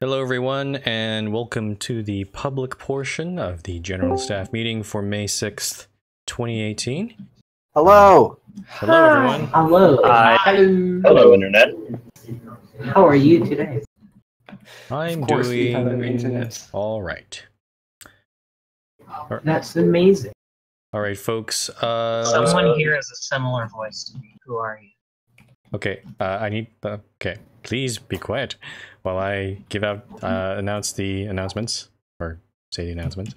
Hello everyone, and welcome to the public portion of the General Staff meeting for May 6th, 2018. Hello! Hello everyone. Hello. Hello. Hello, Internet. How are you today? I'm Of course we have doing internet. all right. That's amazing. All right, folks. Someone here has a similar voice to me. Who are you? Okay, I need... okay, please be quiet while I give out, announce the announcements, or say the announcements.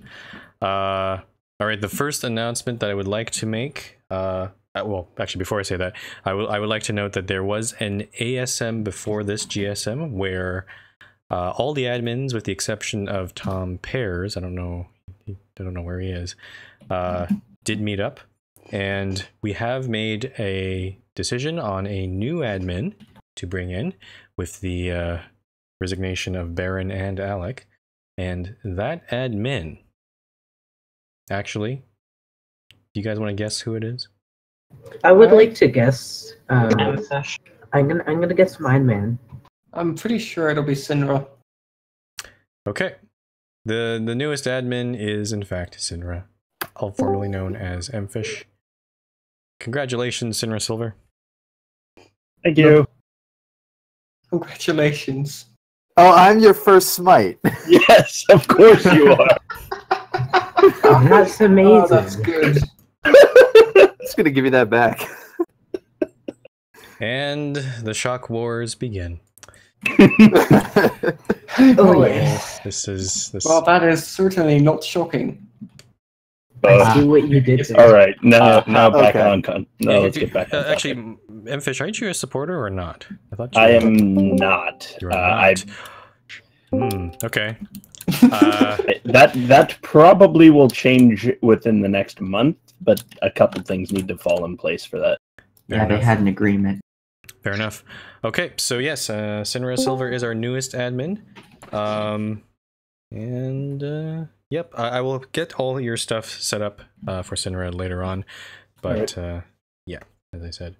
All right, the first announcement that I would like to make, well, actually, before I say that, I would like to note that there was an ASM before this GSM where all the admins, with the exception of Tom Pears, I don't know where he is, did meet up, and we have made a decision on a new admin to bring in with the resignation of Baron and Alec, and that admin, actually, do you guys want to guess who it is? I would like to guess. Amethyst. I'm gonna guess Mine Man. I'm pretty sure it'll be Sinra. Okay, the newest admin is in fact Sinra, all formerly known as Mfish. Congratulations, Sinra Silver. Thank you. Congratulations. Oh, I'm your first smite. Yes, of course you are. Oh, that's amazing. Oh, that's good. Just gonna give you that back. And the shock wars begin. Oh yes. This. Well, that is certainly not shocking. I see what you did there. All right, now back okay. on. No, Yeah, let's get back on. actually, Mfish, aren't you a supporter or not? I thought you I were. am not. You're not. Okay. That probably will change within the next month, but a couple things need to fall in place for that. Fair Yeah, they enough. had an agreement. Fair enough. Okay, so yes, Sinra Silver is our newest admin. Yep, I will get all your stuff set up for Sinra later on, but yeah, as I said.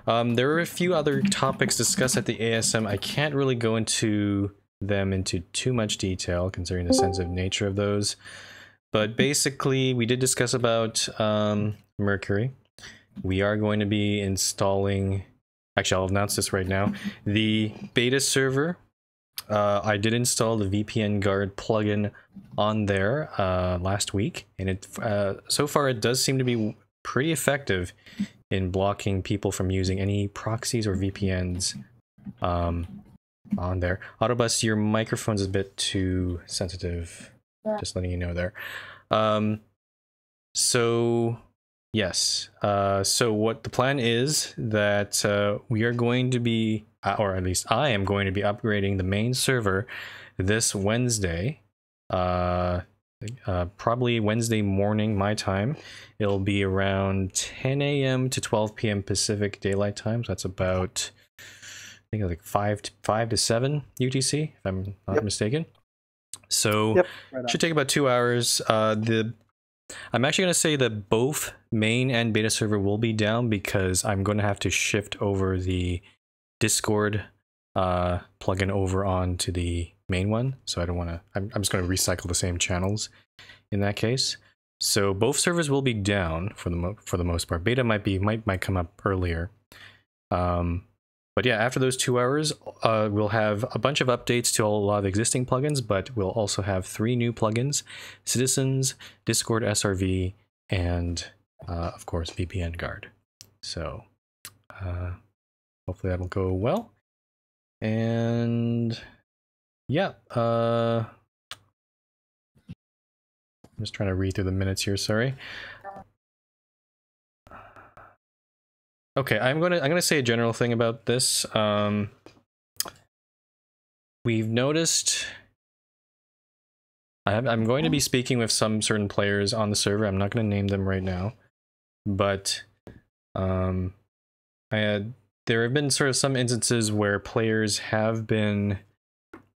There are a few other topics discussed at the ASM. I can't really go into them into too much detail considering the sensitive nature of those, but basically we did discuss about Mercury. We are going to be installing, actually I'll announce this right now, the beta server. I did install the VPN guard plugin on there last week, and it so far it does seem to be pretty effective in blocking people from using any proxies or VPNs on there. Autobus, your microphone's a bit too sensitive, just letting you know there. So yes, so what the plan is that we are going to be, or at least I am going to be upgrading the main server this Wednesday, probably Wednesday morning my time. It'll be around 10 a.m. to 12 p.m. Pacific Daylight Time, so that's about, I think like 5 to 7 UTC, if I'm not mistaken. So Yep, right should take about 2 hours. I'm actually going to say that both main and beta server will be down because I'm going to have to shift over the Discord plugin over onto the main one. So I don't want to, I'm just going to recycle the same channels in that case. So both servers will be down for the most part. Beta might come up earlier. But yeah, after those 2 hours, we'll have a bunch of updates to a lot of existing plugins, but we'll also have 3 new plugins: Citizens, Discord SRV, and of course VPN Guard. So hopefully that'll go well. And yeah, I'm just trying to read through the minutes here, sorry. Okay, I'm gonna say a general thing about this. We've noticed. I'm going to be speaking with some certain players on the server. I'm not going to name them right now, but there have been sort of some instances where players have been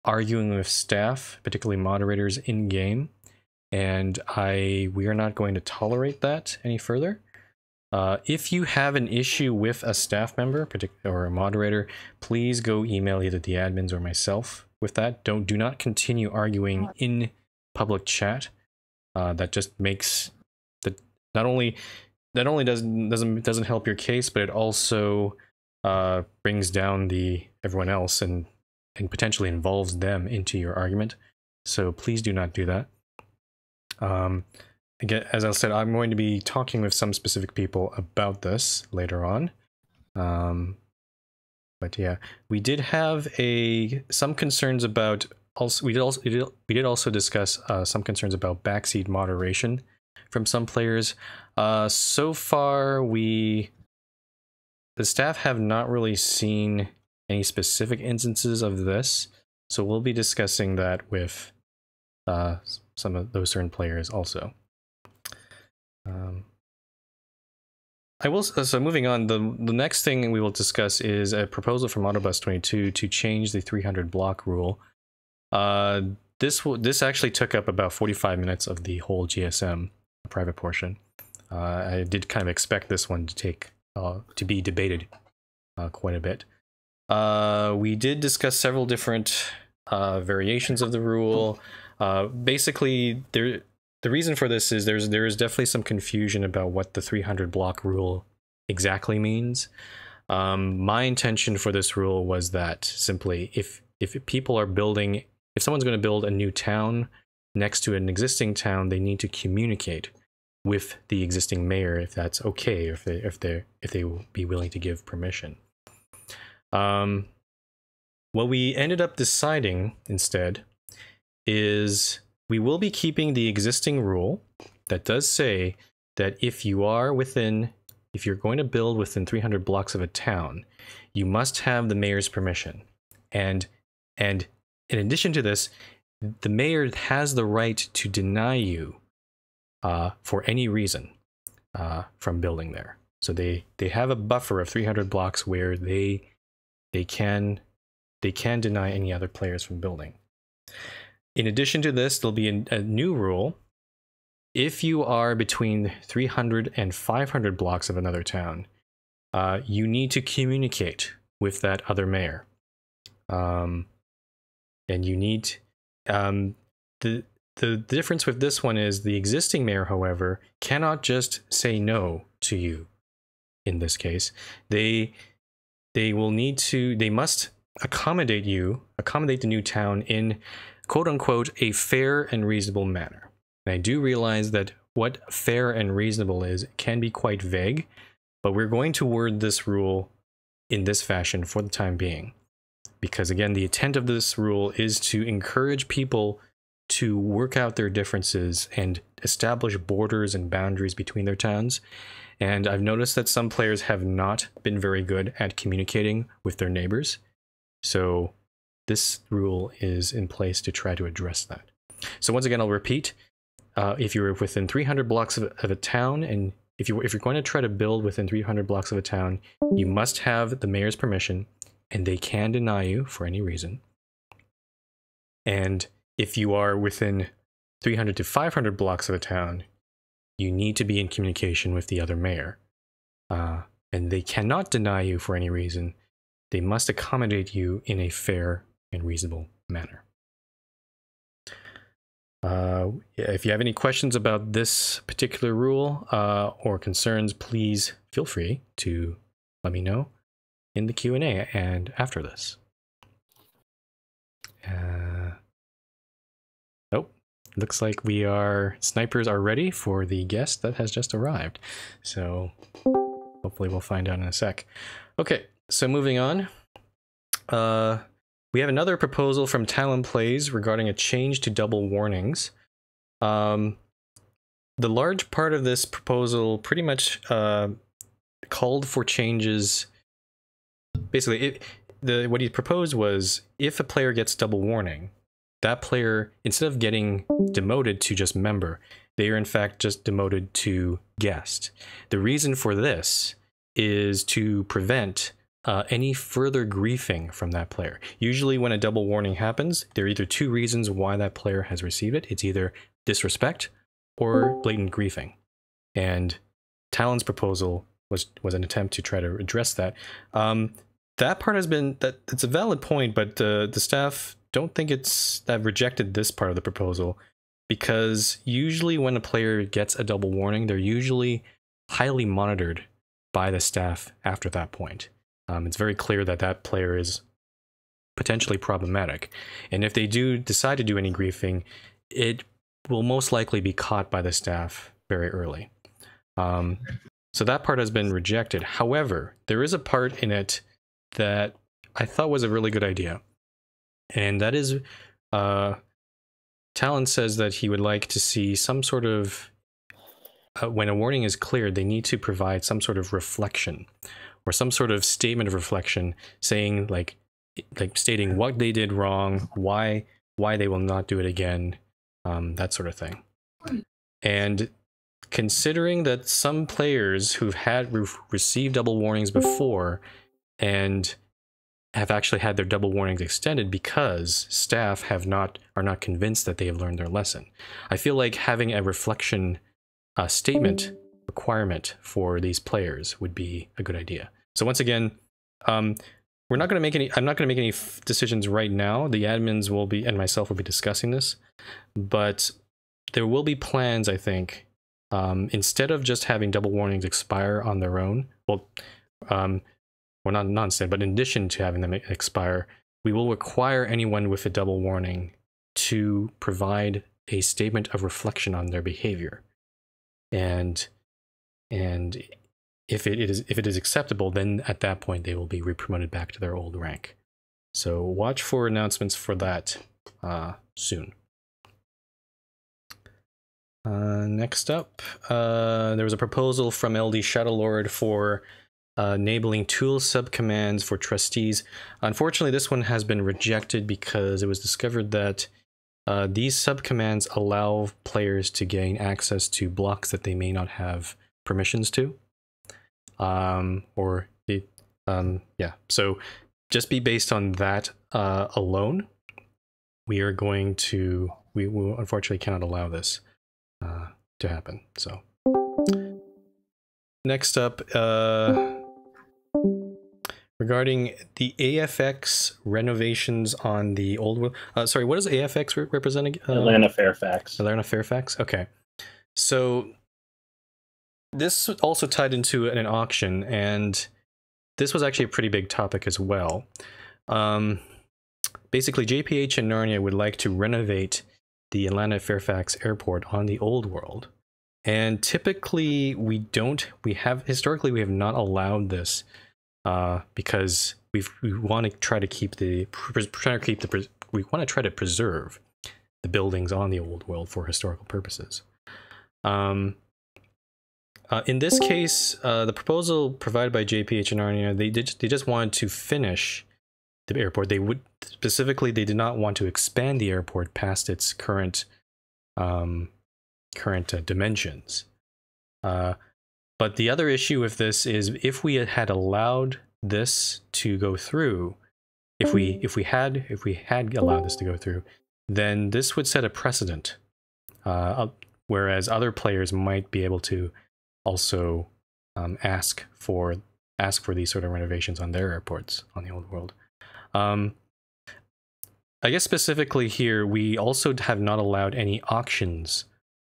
arguing with staff, particularly moderators in game, and we are not going to tolerate that any further. If you have an issue with a staff member or a moderator, please go email either the admins or myself. with that. Do not continue arguing in public chat. That just makes that not only doesn't help your case, but it also brings down everyone else and potentially involves them into your argument. So please do not do that. Again, as I said, I'm going to be talking with some specific people about this later on. But yeah, we did have some concerns about. Also, we did also discuss some concerns about backseat moderation from some players. So far, the staff have not really seen any specific instances of this, so we'll be discussing that with some of those certain players also. So moving on, the next thing we will discuss is a proposal from Autobus 22 to change the 300 block rule. This actually took up about 45 minutes of the whole GSM private portion. I did kind of expect this one to be debated quite a bit. We did discuss several different variations of the rule. Basically, the reason for this is there is definitely some confusion about what the 300 block rule exactly means. My intention for this rule was that simply if people are building, if someone's going to build a new town next to an existing town, they need to communicate with the existing mayor if that's okay, if they will be willing to give permission. What we ended up deciding instead is we will be keeping the existing rule that does say that if you're going to build within 300 blocks of a town, you must have the mayor's permission. And in addition to this, the mayor has the right to deny you for any reason from building there. So they have a buffer of 300 blocks where they can deny any other players from building. In addition to this, there'll be a new rule. If you are between 300 and 500 blocks of another town, you need to communicate with that other mayor. And you need the difference with this one is the existing mayor, however, cannot just say no to you. In this case, they must accommodate the new town in quote unquote a fair and reasonable manner. And I do realize that what fair and reasonable is can be quite vague, but we're going to word this rule in this fashion for the time being. Because again, the intent of this rule is to encourage people to work out their differences and establish borders and boundaries between their towns. And I've noticed that some players have not been very good at communicating with their neighbors. So this rule is in place to try to address that. So once again, I'll repeat, if you're within 300 blocks of a town, and if you're going to try to build within 300 blocks of a town, you must have the mayor's permission, and they can deny you for any reason. And if you are within 300 to 500 blocks of a town, you need to be in communication with the other mayor. And they cannot deny you for any reason. They must accommodate you in a fair and reasonable manner. If you have any questions about this particular rule or concerns, please feel free to let me know in the Q&A and after this. Looks like snipers are ready for the guest that has just arrived. So hopefully we'll find out in a sec. Okay, so moving on. We have another proposal from Talon Plays regarding a change to double warnings. The large part of this proposal pretty much called for changes. Basically, what he proposed was if a player gets double warning, that player, instead of getting demoted to just member, they are in fact just demoted to guest. The reason for this is to prevent any further griefing from that player. Usually when a double warning happens, there are either two reasons why that player has received it. It's either disrespect or blatant griefing. And Talon's proposal was an attempt to try to address that. That part has been, it's a valid point, but the staff don't think I've rejected this part of the proposal, because usually when a player gets a double warning, they're usually highly monitored by the staff after that point. It's very clear that that player is potentially problematic, and if they do decide to do any griefing, it will most likely be caught by the staff very early. So that part has been rejected. However, there is a part in it that I thought was a really good idea, and that is Talon says that he would like to see some sort of when a warning is cleared, they need to provide some sort of reflection or some sort of statement of reflection, saying like stating what they did wrong, why they will not do it again, that sort of thing. And considering that some players who've received double warnings before and have actually had their double warnings extended because staff are not convinced that they have learned their lesson, I feel like having a reflection statement requirement for these players would be a good idea. So once again, I'm not going to make any decisions right now. The admins will be, and myself will be discussing this, but there will be plans, I think, instead of just having double warnings expire on their own, well, not instead, but in addition to having them expire, we will require anyone with a double warning to provide a statement of reflection on their behavior. And if it is acceptable, then at that point they will be re-promoted back to their old rank. So watch for announcements for that soon. Next up, there was a proposal from LD Shadowlord for enabling tool subcommands for trustees. Unfortunately, this one has been rejected because it was discovered that these subcommands allow players to gain access to blocks that they may not have permissions to. Yeah, so just be based on that alone. We will unfortunately cannot allow this to happen. So next up, regarding the AFX renovations on the old world. Sorry, what does AFX represent? Atlanta Fairfax. Atlanta Fairfax. Okay, so this also tied into an auction, and this was actually a pretty big topic as well. Basically, JPH and Narnia would like to renovate the Atlanta Fairfax Airport on the old world, and typically historically we have not allowed this because we want to try to preserve the buildings on the old world for historical purposes. In this case, the proposal provided by JPH and Narnia, they just wanted to finish the airport. They did not want to expand the airport past its current dimensions. But the other issue with this is, if we had allowed this to go through, if we had allowed this to go through, then this would set a precedent. Whereas other players might be able to also ask for these sort of renovations on their airports on the old world. I guess specifically here, we also have not allowed any auctions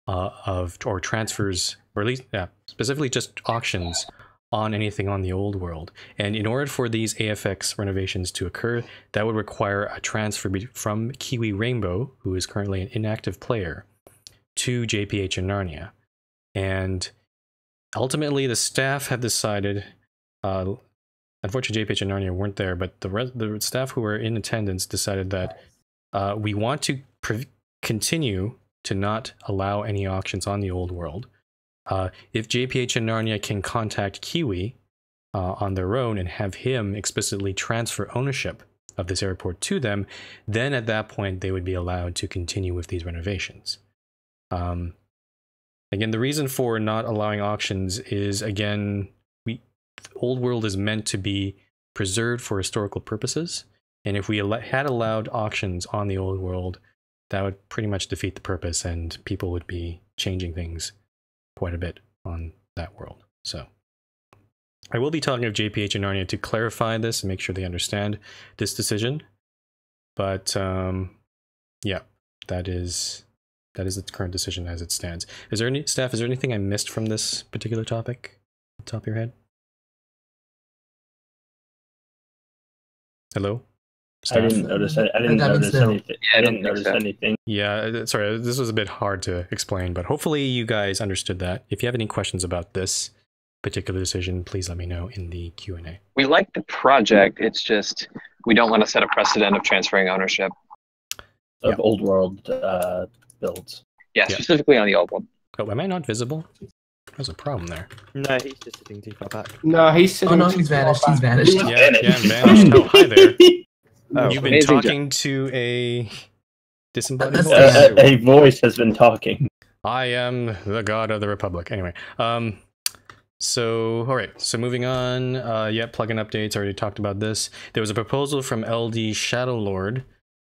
or transfers, or at least specifically just auctions on anything on the old world. And in order for these AFX renovations to occur, that would require a transfer from Kiwi Rainbow, who is currently an inactive player, to JPH and Narnia. And ultimately, the staff have decided, unfortunately JPH and Narnia weren't there, but the staff who were in attendance decided that we want to continue to not allow any auctions on the old world. If JPH and Narnia can contact Kiwi on their own and have him explicitly transfer ownership of this airport to them, then at that point they would be allowed to continue with these renovations. Again, the reason for not allowing auctions is, again, old world is meant to be preserved for historical purposes, and if we had allowed auctions on the old world, that would pretty much defeat the purpose, and people would be changing things quite a bit on that world. So I will be talking with JPH and Narnia to clarify this and make sure they understand this decision. But yeah, that is the current decision as it stands. Is there any staff? Is there anything I missed from this particular topic? Off the top of your head? Hello? I didn't notice. I didn't That notice means no. anything. Yeah, I I don't didn't think notice so. anything. Yeah, sorry, this was a bit hard to explain, but hopefully you guys understood that. If you have any questions about this particular decision, please let me know in the Q&A. We like the project. It's just we don't want to set a precedent of transferring ownership. Of Yeah. old world builds. Yeah, Yeah. specifically on the old one. Oh, am I not visible? There's a problem there. No, he's just sitting too far back. No, he's sitting. Oh no, too he's far vanished. back. He's vanished. Yeah, I'm vanished. Oh, hi there. Oh, You've been amazing talking to a disembodied That's voice. the- A voice has been talking. I am the god of the Republic. Anyway, so, all right, so moving on, yeah, plugin updates, already talked about this. There was a proposal from LD Shadowlord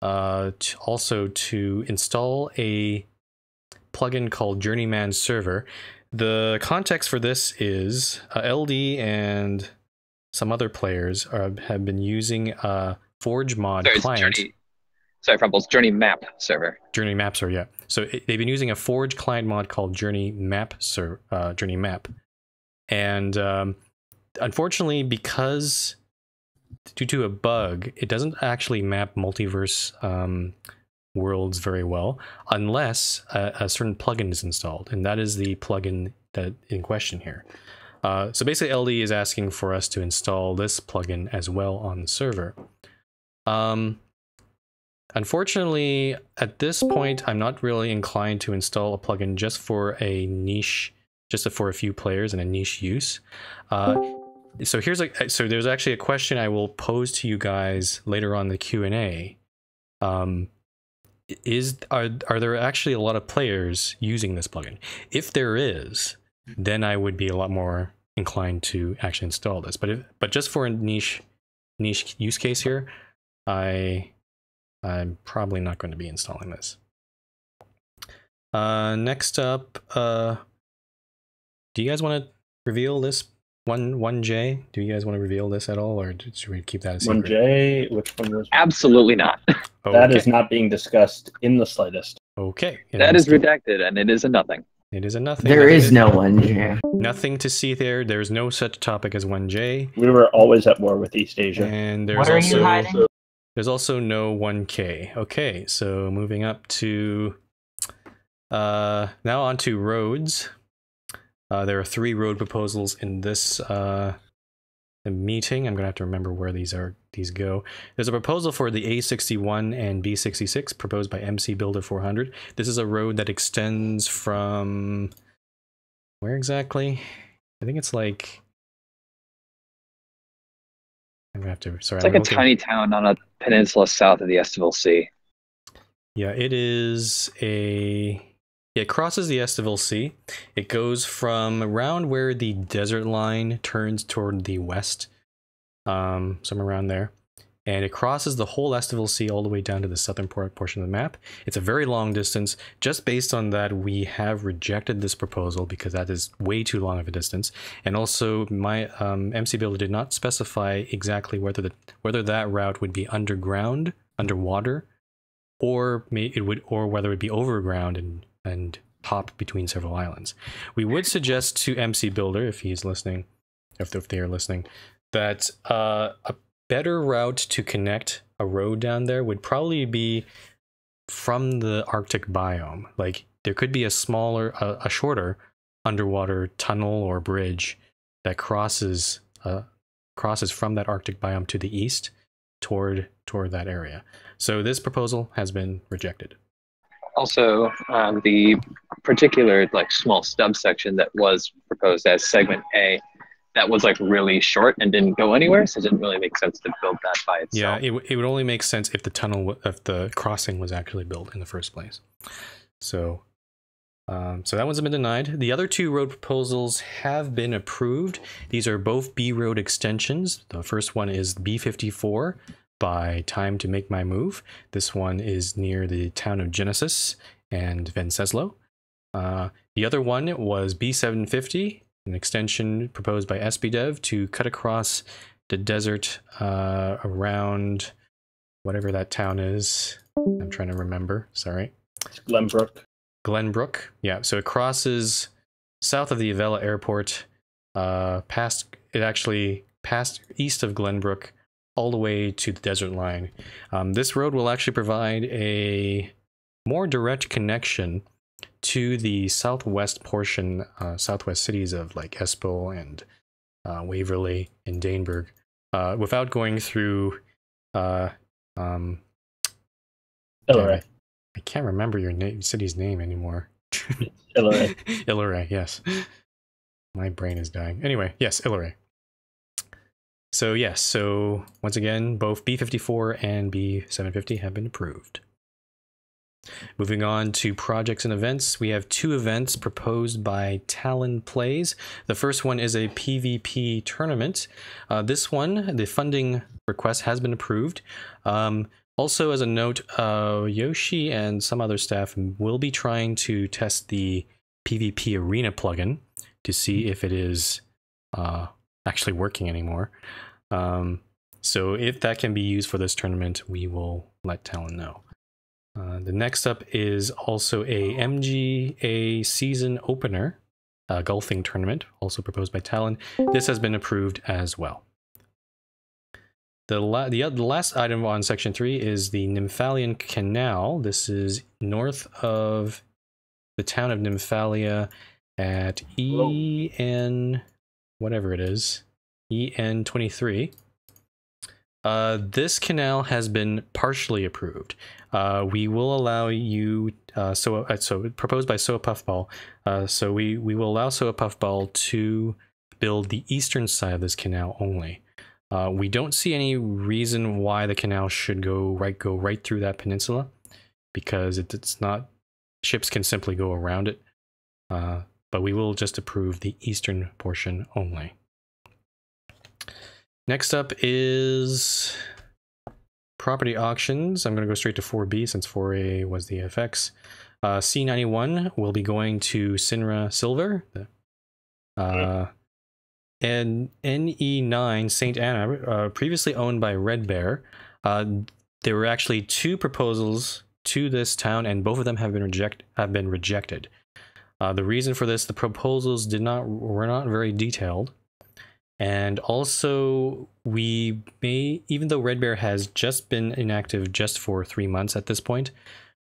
also to install a plugin called Journeyman Server. The context for this is LD and some other players have been using a Forge mod Sorry, it's client. Sorry, Frumbles. Journey Map server. Journey Maps are, yeah. So they've been using a Forge client mod called Journey Map. And unfortunately, because due to a bug, it doesn't actually map multiverse worlds very well unless a certain plugin is installed, and that is the plugin that in question here. So basically, LD is asking for us to install this plugin as well on the server. Unfortunately, at this point, I'm not really inclined to install a plugin just for a niche, just for a few players and a niche use. So there's actually a question I will pose to you guys later on in the Q&A. Are there actually a lot of players using this plugin? If there is, then I would be a lot more inclined to actually install this. But just for a niche use case here, I'm probably not going to be installing this. Next up, do you guys want to reveal this 1J? Do you guys want to reveal this at all, or should we keep that a secret? 1J, which one was Absolutely not. That Okay. is not being discussed in the slightest. Okay. That is redacted, and it is a nothing. It is a nothing. There is no one, yeah. Nothing to see there. There's no such topic as 1J. We were always at war with East Asia. And there's What are you hiding? There's also no 1K. Okay, so moving up to now on to roads. There are 3 road proposals in this meeting. I'm gonna have to remember where these go. There's a proposal for the A61 and B66 proposed by MC Builder 400. This is a road that extends from where exactly? I think it's like I'm gonna have to. Sorry, It's like a tiny town on a peninsula south of the Estival Sea. Yeah, it is a. It crosses the Estival Sea. It goes from around where the desert line turns toward the west, somewhere around there, and it crosses the whole Estival Sea all the way down to the southern portion of the map. It's a very long distance. Just based on that, we have rejected this proposal because that is way too long of a distance. And also, my MC Builder did not specify exactly whether that route would be underground, underwater, or whether it would be overground and hop between several islands. We would suggest to MC Builder, if he's listening, if they are listening, that a better route to connect a road down there would probably be from the Arctic biome. Like there could be a shorter underwater tunnel or bridge that crosses from that Arctic biome to the east toward that area. So this proposal has been rejected. Also, the particular small stub section that was proposed as segment A, that was really short and didn't go anywhere, so it didn't really make sense to build that by itself. Yeah, it would only make sense if the crossing was actually built in the first place. So, so that one's been denied. The other 2 road proposals have been approved. These are both B road extensions. The first one is B54 by Time to Make My Move. This one is near the town of Genesis and Venceslau. The other one was B750, an extension proposed by SBDev to cut across the desert around whatever that town is. I'm trying to remember. Sorry. It's Glenbrook. Glenbrook. Yeah. So it crosses south of the Avella Airport, past east of Glenbrook, all the way to the desert line. This road will actually provide a more direct connection to the southwest portion, southwest cities of like Espoo and Waverley and Daneburg, without going through. Damn Illinois. it. I can't remember your city's name anymore. Illinois. Illinois, yes. My brain is dying. Anyway, yes, Illinois. So yes, so once again, both B54 and B750 have been approved. Moving on to projects and events, we have 2 events proposed by Talon Plays. The first one is a PvP tournament. This one, the funding request has been approved. Also, as a note, Yoshi and some other staff will be trying to test the PvP Arena plugin to see if it is actually working anymore. So if that can be used for this tournament, we will let Talon know. The next up is also a MGA season opener, golfing tournament, also proposed by Talon. This has been approved as well. The last item on section 3 is the Nymphalian Canal. This is north of the town of Nymphalia at EN, whatever it is, EN 23. This canal has been partially approved. We will allow you, so proposed by Soa Puffball, so we will allow Soa Puffball to build the eastern side of this canal only. We don't see any reason why the canal should go right through that peninsula, because it's not, ships can simply go around it, but we will just approve the eastern portion only. Next up is property auctions. I'm going to go straight to 4B since 4A was the FX. C91 will be going to Sinra Silver. And NE9 St. Anna, previously owned by Red Bear. There were actually 2 proposals to this town, and both of them have been rejected. The reason for this, the proposals were not very detailed. And also, we may, even though Red Bear has just been inactive just for 3 months at this point,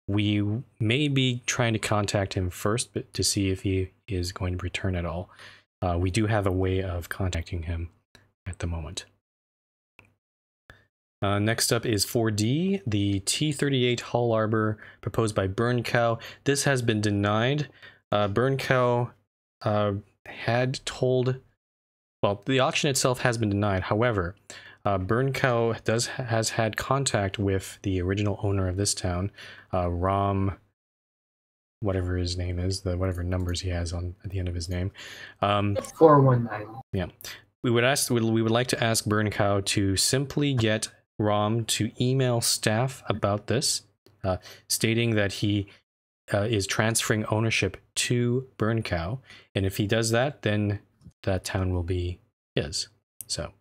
we may be trying to contact him first to see if he is going to return at all. We do have a way of contacting him at the moment. Next up is 4D, the T38 Hull Arbor proposed by Burn Cow. This has been denied. Burn Cow had told... Well, the auction itself has been denied. However, Burn Cow has had contact with the original owner of this town, Rom, whatever his name is, whatever numbers he has at the end of his name. 419. Yeah, we would like to ask Burn Cow to simply get Rom to email staff about this, stating that he is transferring ownership to Burn Cow, and if he does that, then that town will be his. So,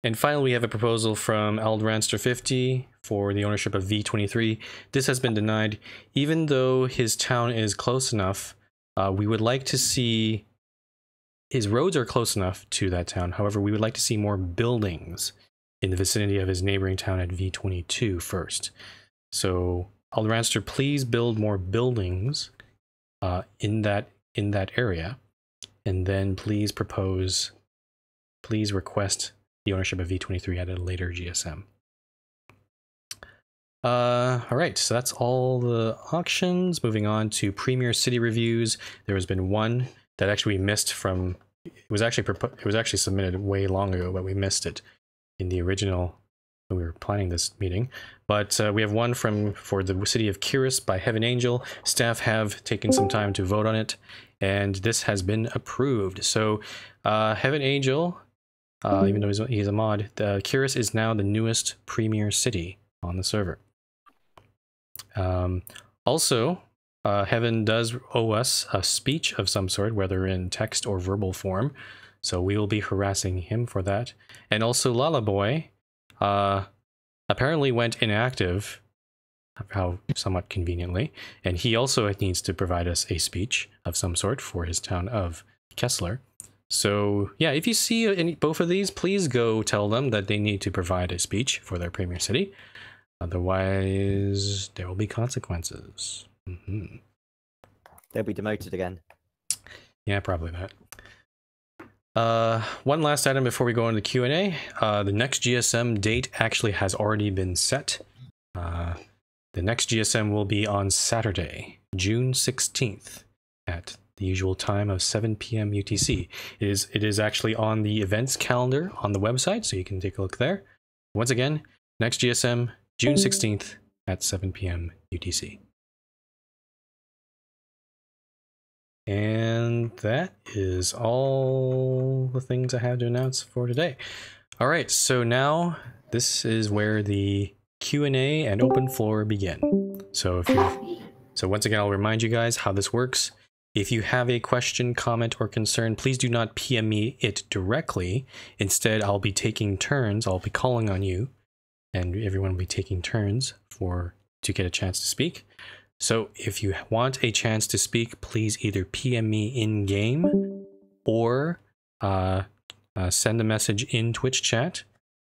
and finally, we have a proposal from Aldranster 50 for the ownership of V23. This has been denied, even though his town is close enough. We would like to see his roads are close enough to that town. However, we would like to see more buildings in the vicinity of his neighboring town at V22 first. So, Aldranster, please build more buildings in that area. And then please request the ownership of V23 at a later GSM. All right, so that's all the auctions. Moving on to Premier City Reviews. There has been one that actually we missed from, it was actually submitted way long ago, but we missed it in the original when we were planning this meeting. But we have one for the city of Kiris by Heaven Angel. Staff have taken some time to vote on it, and this has been approved. So Heaven Angel, even though he's a mod, Kiris is now the newest premier city on the server. Also, Heaven does owe us a speech of some sort, whether in text or verbal form, so we will be harassing him for that. And also Lala Boy apparently went inactive, how somewhat conveniently, and he also needs to provide us a speech of some sort for his town of Kessler. So yeah, if you see both of these, please go tell them that they need to provide a speech for their premier city. Otherwise, there will be consequences. They'll be demoted again. Yeah, probably that. One last item before we go into the Q&A. The next GSM date actually has already been set. The next GSM will be on Saturday, June 16th at the usual time of 7 p.m. UTC. It is actually on the events calendar on the website, so you can take a look there. Once again, next GSM, June 16th at 7 p.m. UTC. And that is all the things I have to announce for today. All right, so now this is where the Q&A and open floor begin. So once again, I'll remind you guys how this works. If you have a question, comment, or concern, please do not PM me it directly. Instead, I'll be taking turns. I'll be calling on you, and everyone will be taking turns to get a chance to speak. So if you want a chance to speak, please either PM me in-game or send a message in Twitch chat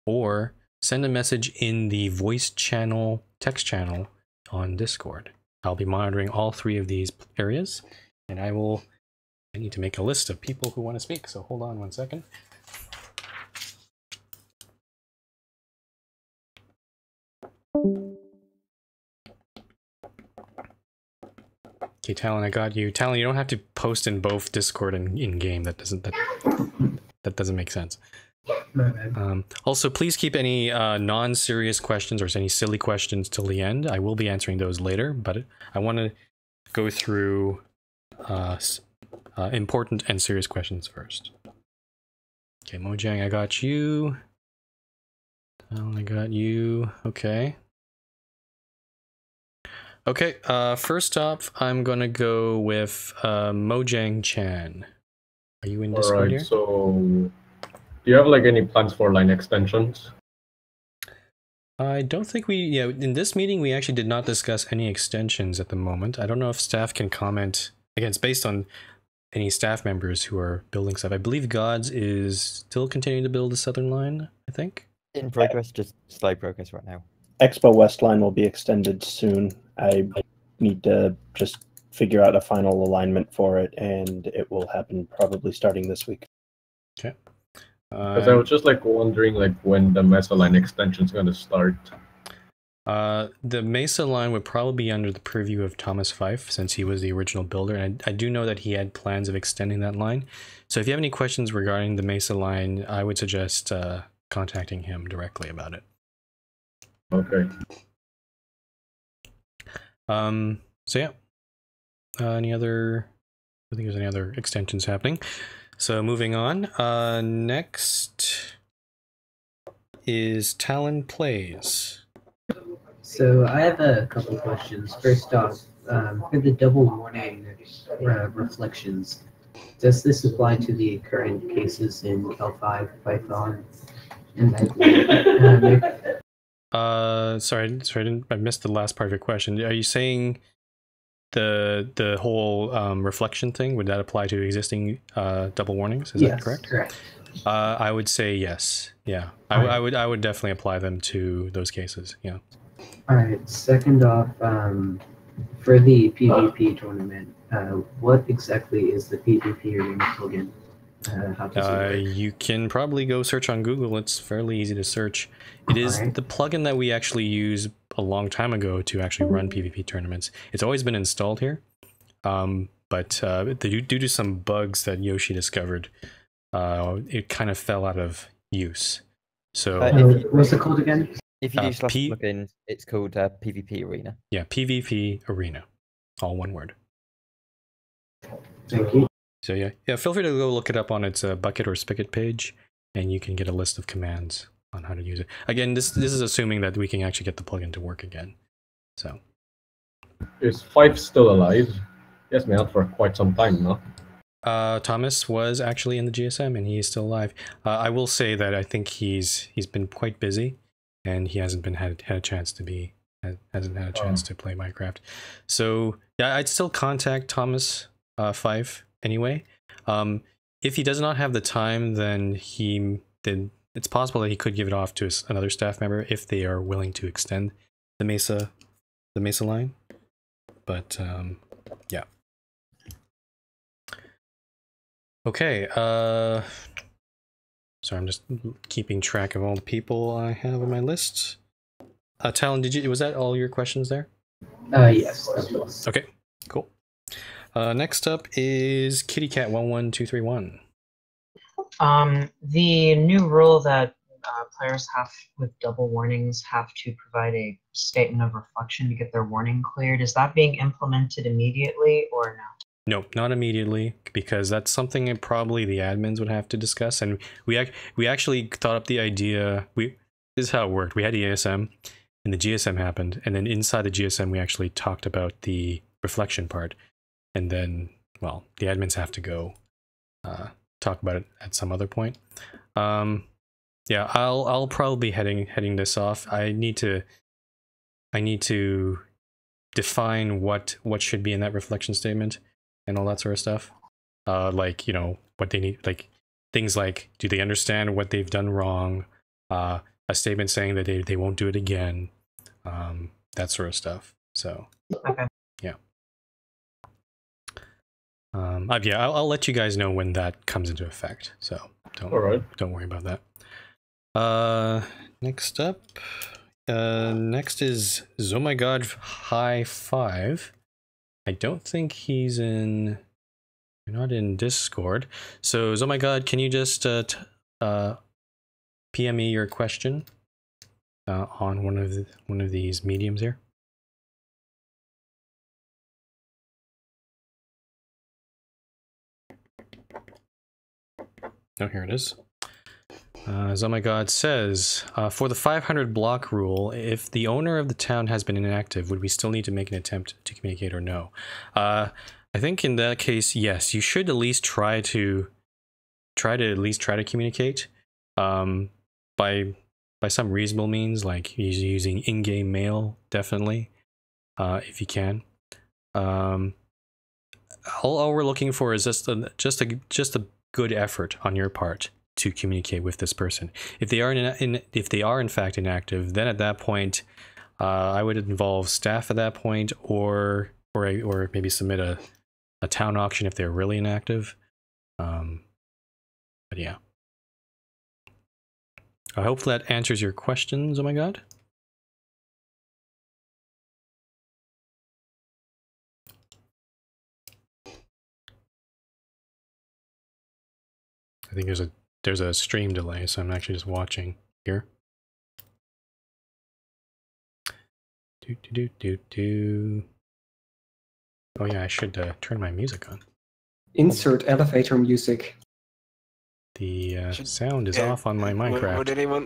or send a message in the voice channel, text channel on Discord. I'll be monitoring all three of these areas, and I need to make a list of people who want to speak, so hold on one second. Okay, Talon, I got you. Talon, you don't have to post in both Discord and in-game. That doesn't make sense. Also, please keep any non-serious questions or any silly questions till the end. I will be answering those later, but I want to go through important and serious questions first. Okay, Mojang, I got you. Talon, I got you. Okay. Okay, first off, I'm gonna go with Mojang Chan. Are you in Discord here? So do you have like any plans for line extensions? I don't think in this meeting we actually did not discuss any extensions at the moment. I don't know if staff can comment. Again, it's based on any staff members who are building stuff. I believe Gods is still continuing to build the southern line, I think. In progress, just slow progress right now. Expo West line will be extended soon. I need to just figure out a final alignment for it, and it will happen probably starting this week. Okay. Because I was just like wondering like when the Mesa line extension is going to start. The Mesa line would probably be under the purview of Thomas Fife, since he was the original builder, and I do know that he had plans of extending that line. So if you have any questions regarding the Mesa line, I would suggest contacting him directly about it. Okay. So yeah. Any other? I think there's any other extensions happening. So moving on. Next is Talon Plays. So I have a couple questions. First off, for the double warning reflections, does this apply to the current cases in Cal 5, Python, and sorry, I missed the last part of your question. Are you saying the whole reflection thing, would that apply to existing double warnings? Is that correct? Correct. I would say yes. Yeah, I would definitely apply them to those cases. Yeah. All right. Second off, for the PvP tournament, what exactly is the PvP arena plugin? How does it work? You can probably go search on Google. It's fairly easy to search. It is the plugin that we actually used a long time ago to actually run PvP tournaments. It's always been installed here, but due to some bugs that Yoshi discovered, it kind of fell out of use. So what's it called again? If you do slash plugin, it's called PvP Arena. Yeah, PvP Arena, all one word. Thank you. So yeah, feel free to go look it up on its bucket or spigot page, and you can get a list of commands on how to use it. Again, this is assuming that we can actually get the plugin to work again. So, is Fife still alive? He has been out for quite some time now. Thomas was actually in the GSM, and he is still alive. I will say that I think he's been quite busy. and he hasn't had a chance to play Minecraft. So yeah, I'd still contact Thomas Fife anyway. If he does not have the time, then it's possible that he could give it off to another staff member if they are willing to extend the Mesa line. But yeah. Okay. Sorry, I'm just keeping track of all the people I have on my list. Talon, was that all your questions there? Yes. That was. Okay, cool. Next up is KittyCat11231. The new rule that players have with double warnings have to provide a statement of reflection to get their warning cleared. Is that being implemented immediately or no? No, not immediately, because that's something that probably the admins would have to discuss. And we actually thought up the idea. This is how it worked. We had ESM, and the GSM happened, and then inside the GSM we actually talked about the reflection part, and then, well, the admins have to go talk about it at some other point. Yeah, I'll probably be heading this off. I need to define what should be in that reflection statement and all that sort of stuff. Like, you know, what they need, like things like, do they understand what they've done wrong? A statement saying that they won't do it again. That sort of stuff. So Okay. yeah. Yeah, I'll let you guys know when that comes into effect. So don't worry about that. Next up, next is Zomygod High 5. I don't think he's in. You're not in Discord. So Zomygod, can you just PM me your question on one of these mediums here? Oh, here it is. Zomygod says, for the 500 block rule, if the owner of the town has been inactive, would we still need to make an attempt to communicate or no? I think in that case, yes, you should at least try to communicate by some reasonable means, like using in-game mail, definitely, if you can. All we're looking for is just a good effort on your part to communicate with this person. If they are in fact inactive, then at that point, I would involve staff at that point, or maybe submit a town auction if they're really inactive. But yeah, I hope that answers your questions. Oh my god. I think there's a stream delay, so I'm actually just watching here. Oh yeah, I should turn my music on. Insert elevator music. The sound is off on my Minecraft.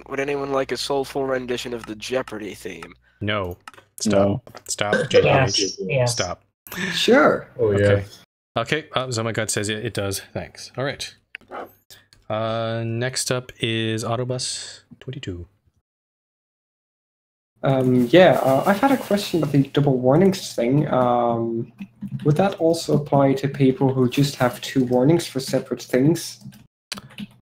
Would anyone like a soulful rendition of the Jeopardy theme? No. Stop. No. Stop. JPH. Yes. Stop. Sure. Oh Okay. yeah. Okay. Zomygod says it does. Thanks. All right. Next up is Autobus 22. I've had a question about the double warnings thing. Would that also apply to people who just have 2 warnings for separate things?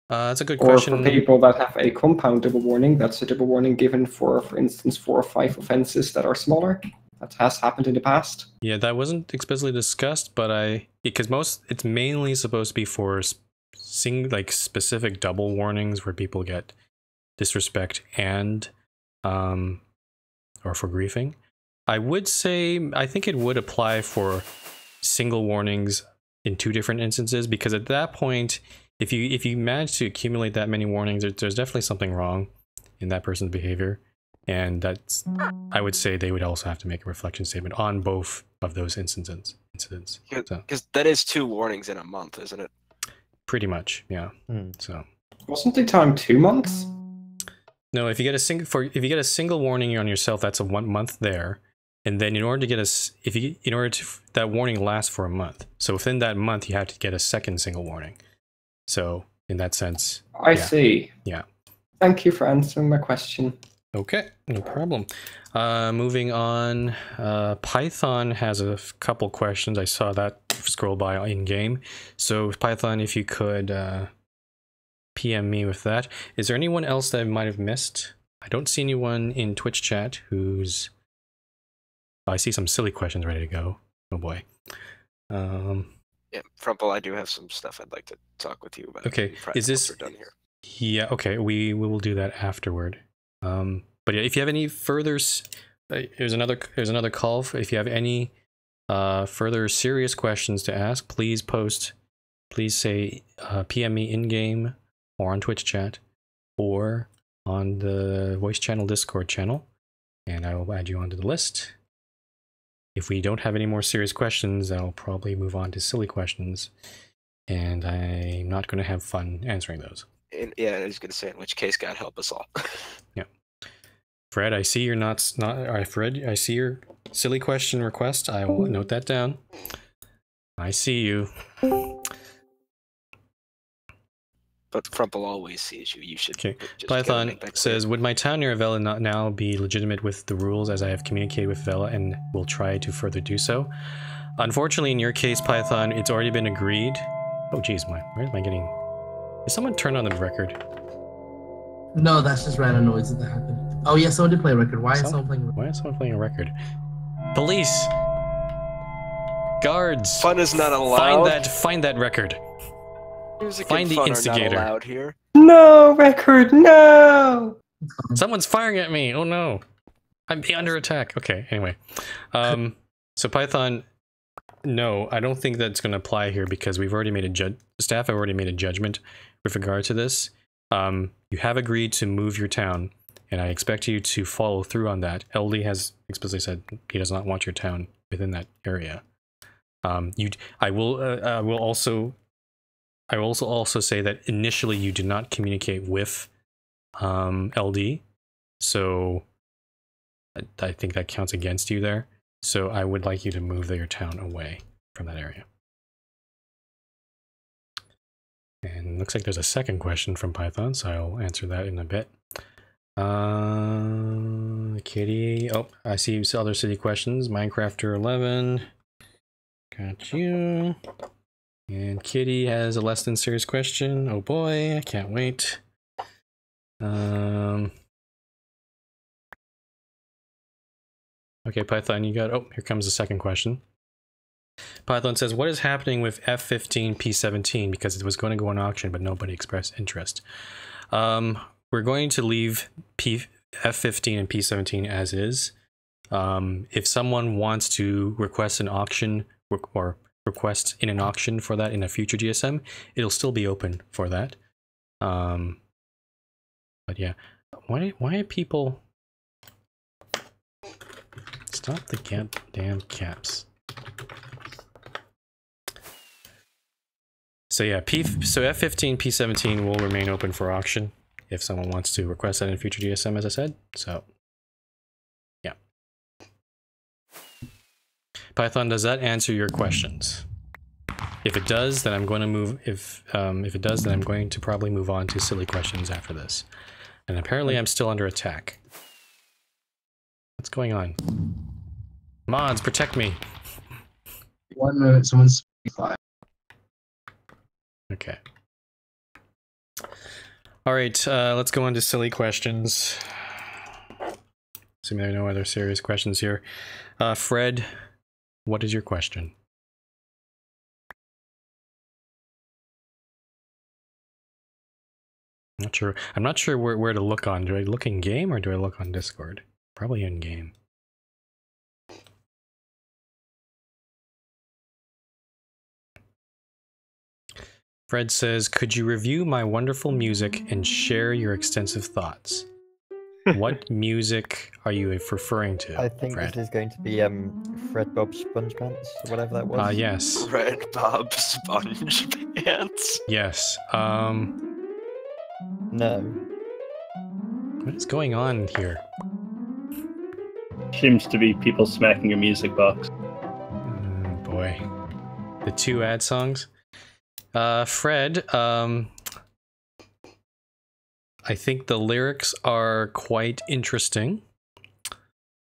That's a good Or question. for people that have a compound double warning, that's a double warning given for instance, 4 or 5 offenses that are smaller. That has happened in the past. Yeah, that wasn't explicitly discussed, but because it's mainly supposed to be for specific double warnings where people get disrespect and or for griefing. I would say I think it would apply for single warnings in 2 different instances, because at that point, if you manage to accumulate that many warnings, there's definitely something wrong in that person's behavior, and I would say they would also have to make a reflection statement on both of those incidents. Because that is 2 warnings in a month, isn't it? Pretty much, yeah. So Wasn't the time 2 months? no, if you get a single warning on yourself, that's a 1 month there, and then in order to that warning lasts for a month. So within that month, you have to get a second single warning. So in that sense, I see. Yeah. Thank you for answering my question. Okay, no problem. Moving on, Python has a couple questions. I saw that scroll by in game. So Python, if you could PM me with that. Is there anyone else that I might have missed? I don't see anyone in Twitch chat who's... Oh, I see some silly questions ready to go. Oh boy. Yeah, Frumple, I do have some stuff I'd like to talk with you about. Okay, is this... We're done here. Yeah, okay, we will do that afterward. But yeah, if you have any further... Here's another call. If you have any further serious questions to ask, please post... Please say PM me in-game or on Twitch chat or on the voice channel Discord channel, and I will add you onto the list. If we don't have any more serious questions, I'll probably move on to silly questions, and I'm not going to have fun answering those. Yeah, I was going to say, in which case, God help us all. Yeah. Fred, I see you're Fred, I see your silly question request. I will note that down. I see you. But Frumple always sees you. You should. Okay. Just Python says, would my town near Vela not now be legitimate with the rules, as I have communicated with Vela and will try to further do so? Unfortunately, in your case, Python, it's already been agreed. Oh, geez, where am I getting... Did someone turn on the record? No, that's just random noises that happen. Oh, yeah, someone did play a record. Why is someone playing a record? Why is someone playing a record? Police! Guards! Fun is not allowed. Find that record. Music Find and the fun instigator. are not allowed here. No, record, no! Someone's firing at me. Oh no. I'm under attack. Okay, anyway. So Python, no, I don't think that's going to apply here because we've already made staff have already made a judgment with regard to this. You have agreed to move your town, and I expect you to follow through on that. LD has explicitly said he does not want your town within that area. I will also say that initially you did not communicate with LD, so I think that counts against you there. So I would like you to move your town away from that area. And looks like there's a second question from Python, so I'll answer that in a bit. Kitty, oh, I see other city questions. Minecrafter 11, got you. And Kitty has a less than serious question. Oh boy, I can't wait. Okay, Python, you got... Oh, here comes the second question. Python says, what is happening with F15 P17? Because it was going to go on auction, but nobody expressed interest. We're going to leave F15 and P17 as is. If someone wants to request an auction or request in an auction for that in a future GSM, it'll still be open for that. But yeah, why are people... Stop the damn caps. So yeah, so F15, P17 will remain open for auction if someone wants to request that in future GSM, as I said. So yeah. Python, does that answer your questions? If it does, then I'm going to move. If it does, then I'm going to probably move on to silly questions after this. And apparently, I'm still under attack. What's going on? Mods, protect me. 1 minute, someone's fine. Okay. All right, let's go on to silly questions. Assuming there are no other serious questions here. Fred, what is your question? I'm not sure where to look on. Do I look in game or do I look on Discord? Probably in game. Fred says, could you review my wonderful music and share your extensive thoughts? What music are you referring to, I think Fred? this is going to be Fred Bob Sponge Pants, or whatever that was. Yes. Fred Bob Sponge Pants. Yes. No. What is going on here? Seems to be people smacking a music box. Oh boy. The 2 ad songs? Fred, I think the lyrics are quite interesting.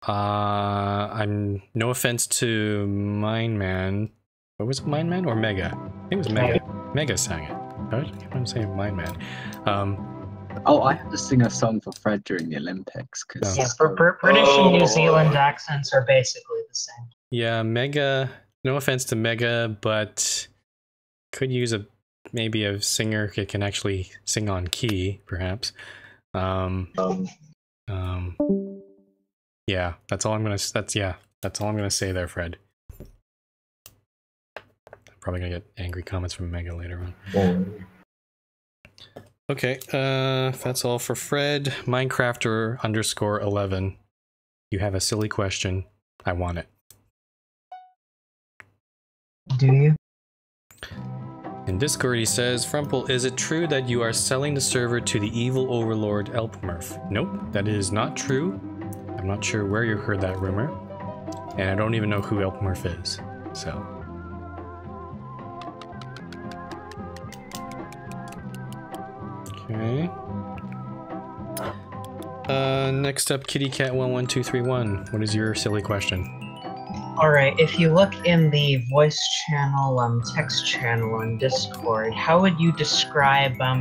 I'm no offense to Mine Man. What was it, Mine Man or Mega? I think it was Mega. Mega sang it. I'm saying Mine Man. Oh, I had to sing a song for Fred during the Olympics. Cause Yeah, for British and New Zealand accents are basically the same. Yeah, Mega. No offense to Mega, but could use maybe a singer who can actually sing on key, perhaps. Yeah, that's all I'm gonna. That's all I'm gonna say there, Fred. I'm probably gonna get angry comments from Mega later on. Okay, that's all for Fred. Minecrafter _11. You have a silly question. I want it. Do you? In Discord, he says, Frumple, is it true that you are selling the server to the evil overlord Elpmurf? Nope, that is not true. I'm not sure where you heard that rumor. And I don't even know who Elpmurf is. So. Okay. Next up, KittyCat11231. What is your silly question? Alright, if you look in the voice channel, text channel on Discord, how would you describe that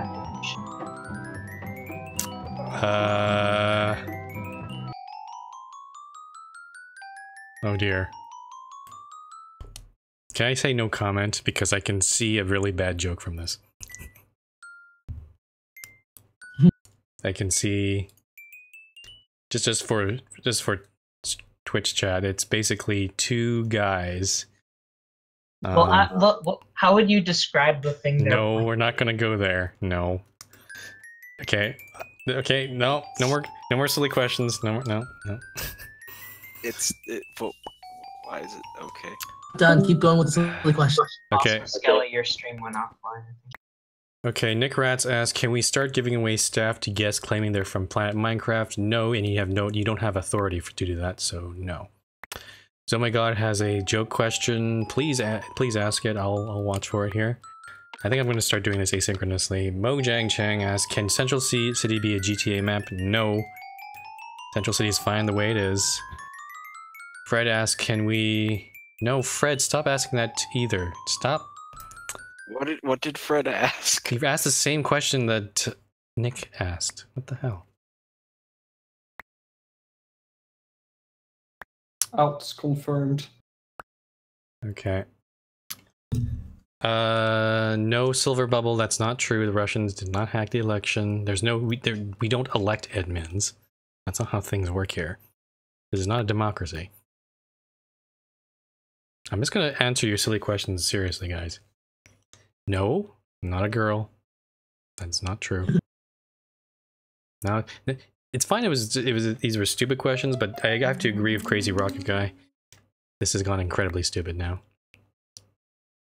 image? Oh dear. Can I say no comment? Because I can see a really bad joke from this. I can see... Just for Twitch chat, it's basically two guys. Well, how would you describe the thing? No, we're not gonna go there. No. Okay. Okay. No. No more silly questions. No. But why is it okay? Done. Keep going with the silly question. Okay. Also, Skelly, your stream went offline. Okay, Nick Rats asks, can we start giving away staff to guests claiming they're from Planet Minecraft? No, and you don't have authority to do that, so no. So my god has a joke question. Please ask it. I'll watch for it here. I think I'm going to start doing this asynchronously. Mojang Chang asks, can Central City be a GTA map? No. Central City is fine the way it is. Fred asks, can we... No, Fred, stop asking that either. Stop. What did Fred ask? You've asked the same question that Nick asked. What the hell? Outs confirmed. Okay. No silver bubble. That's not true. The Russians did not hack the election. There's no we don't elect admins. That's not how things work here. This is not a democracy. I'm just gonna answer your silly questions seriously, guys. No, I'm not a girl. That's not true. Now, it's fine. These were stupid questions, but I have to agree with Crazy Rocket Guy. This has gone incredibly stupid now.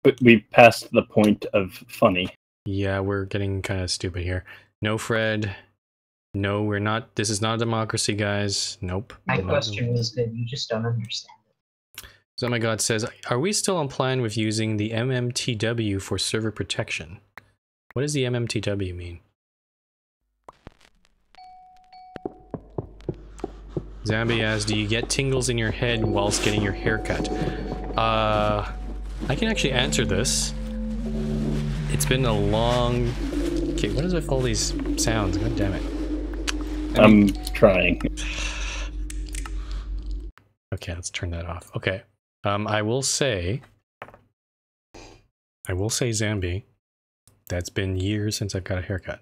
But we passed the point of funny. Yeah, we're getting kind of stupid here. No, Fred. No, we're not. This is not a democracy, guys. Nope. My question was good. You just don't understand. So my god says, are we still on plan with using the MMTW for server protection? What does the MMTW mean? Zambi asks, do you get tingles in your head whilst getting your hair cut? I can actually answer this. It's been a long... Okay, what is with all these sounds? God damn it. I'm trying. Okay, let's turn that off. Okay. I will say, Zambi, that's been years since I've got a haircut.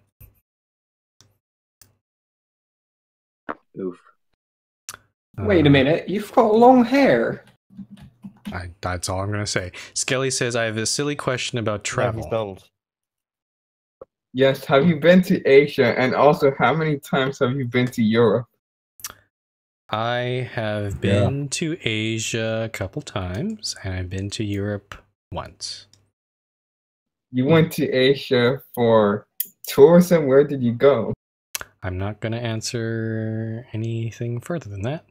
Oof. Wait a minute, you've got long hair. That's all I'm gonna say. Skelly says, I have a silly question about travel. Yes, have you been to Asia? And also, how many times have you been to Europe? I have been to Asia a couple times, and I've been to Europe once. You went to Asia for tourism? Where did you go? I'm not going to answer anything further than that.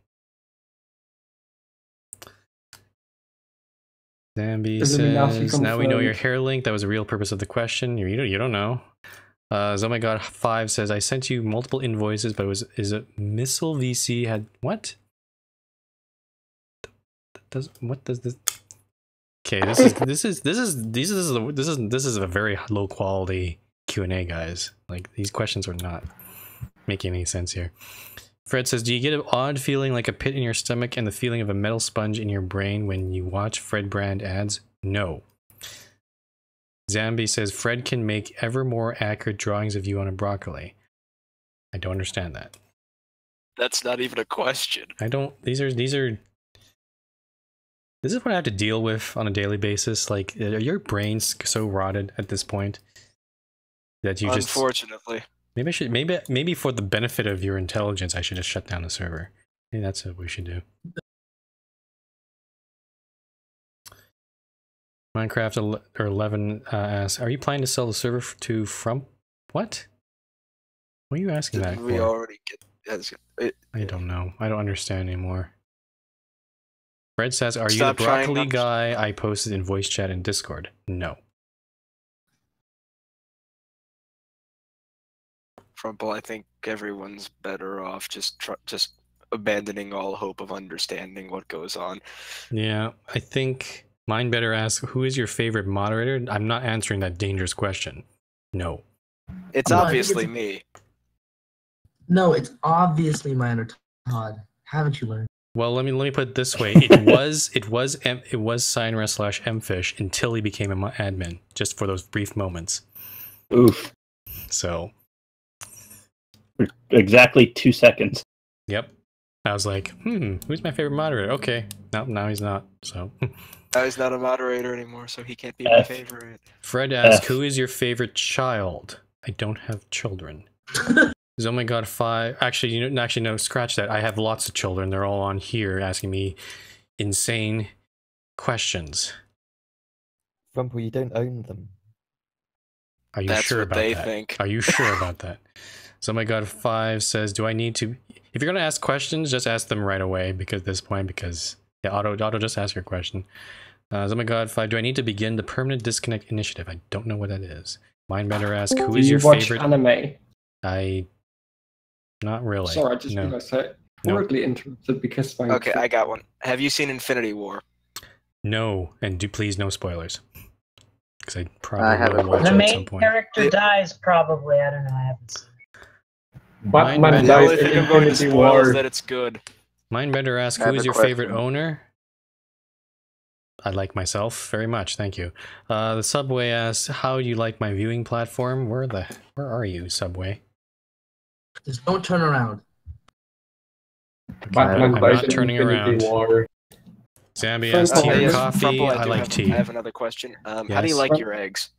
Zambi says, now we know your hair length. That was the real purpose of the question. You don't know. Oh my god 5 says I sent you multiple invoices, but is it Missile VC had what? What does this? Okay, this is a very low quality Q&A, guys. Like, these questions are not making any sense here. Fred says, do you get an odd feeling like a pit in your stomach and the feeling of a metal sponge in your brain when you watch Fred Brand ads? No. Zambi says, Fred can make ever more accurate drawings of you on a broccoli. I don't understand that. That's not even a question. I don't, these are, this is what I have to deal with on a daily basis. Like, are your brains so rotted at this point that you just... Unfortunately. Maybe I should, maybe for the benefit of your intelligence, I should just shut down the server. Maybe that's what we should do. Minecraft 11 asks, are you planning to sell the server to from what? What are you asking that We for? already get I don't know. I don't understand anymore. Fred says, are you the Stop trying broccoli not- guy I posted in voice chat and Discord? No. Frumple, I think everyone's better off just abandoning all hope of understanding what goes on. Yeah, I think mine better ask, who is your favorite moderator? I'm not answering that dangerous question. No. It's No, I think obviously it's- me. No, it's obviously mine or Todd. Haven't you learned? Well, let me put it this way. It was Cyanra/Mfish until he became an admin, just for those brief moments. Oof. So. Exactly 2 seconds. Yep. I was like, who's my favorite moderator? Okay. Nope, now he's not. So. Now he's not a moderator anymore, so he can't be my favorite. Fred asks, who is your favorite child? I don't have children. Oh my god, 5. Actually, no, scratch that. I have lots of children. They're all on here asking me insane questions. Rumple, you don't own them. Are you That's sure what about they that? think. Are you sure about that? So, oh my god, 5 says, do I need to... If you're going to ask questions, just ask them right away because at this point, because... Yeah, Auto, just ask your question. Oh my god, 5, do I need to begin the permanent disconnect initiative? I don't know what that is. Mine better ask, who is your favorite... anime? Not really. Sorry, I just realized I horribly interrupted because my... Okay, I got one. Have you seen Infinity War? No, and please no spoilers. Because I probably have will watch The it at main some point. character dies, probably. I don't know. I haven't seen it. Batman The only dies thing in I'm going to Infinity spoil War. is that it's good. Mine better ask, I who have is a your favorite question. owner? I like myself very much, thank you. The Subway asks, how do you like my viewing platform? Where are you, Subway? Just don't turn around. Batman I'm dies not in turning Infinity around. War. Zambi Frumple, asks, tea or yes, coffee? Frumple, I like tea. I have another question. How do you Yes. like your eggs?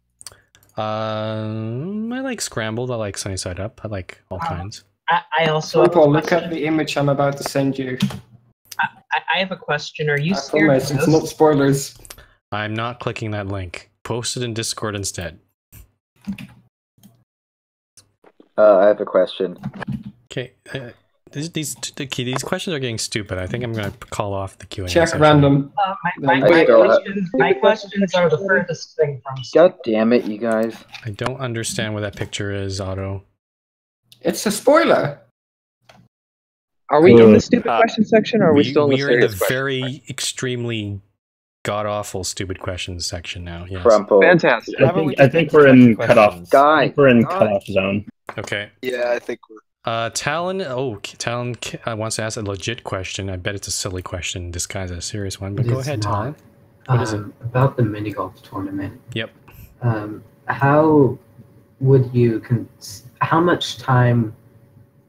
I like scrambled. I like sunny side up. I like all kinds. I also have a Frumple, look question. at the image I'm about to send you. I have a question. Are you I scared promise, of it's not ghosts? spoilers. I'm not clicking that link. Post it in Discord instead. I have a question. Okay. These questions are getting stupid. I think I'm going to call off the Q&A Check session. random. My questions are the furthest thing from. God damn it, you guys. I don't understand what that picture is, Otto. It's a spoiler. Are we in the stupid question section, or are we still in the We are in the serious question? very extremely god-awful stupid questions section now. Yes. Frumple. Fantastic. I think we're in cutoff. Guy. I think we're in cutoff zone. Okay. Yeah, I think we're... Talon. Oh, Talon wants to ask a legit question. I bet it's a silly question disguised as a serious one. But go It's ahead, not. Talon. What is it? About the mini golf tournament. Yep. How would you? How much time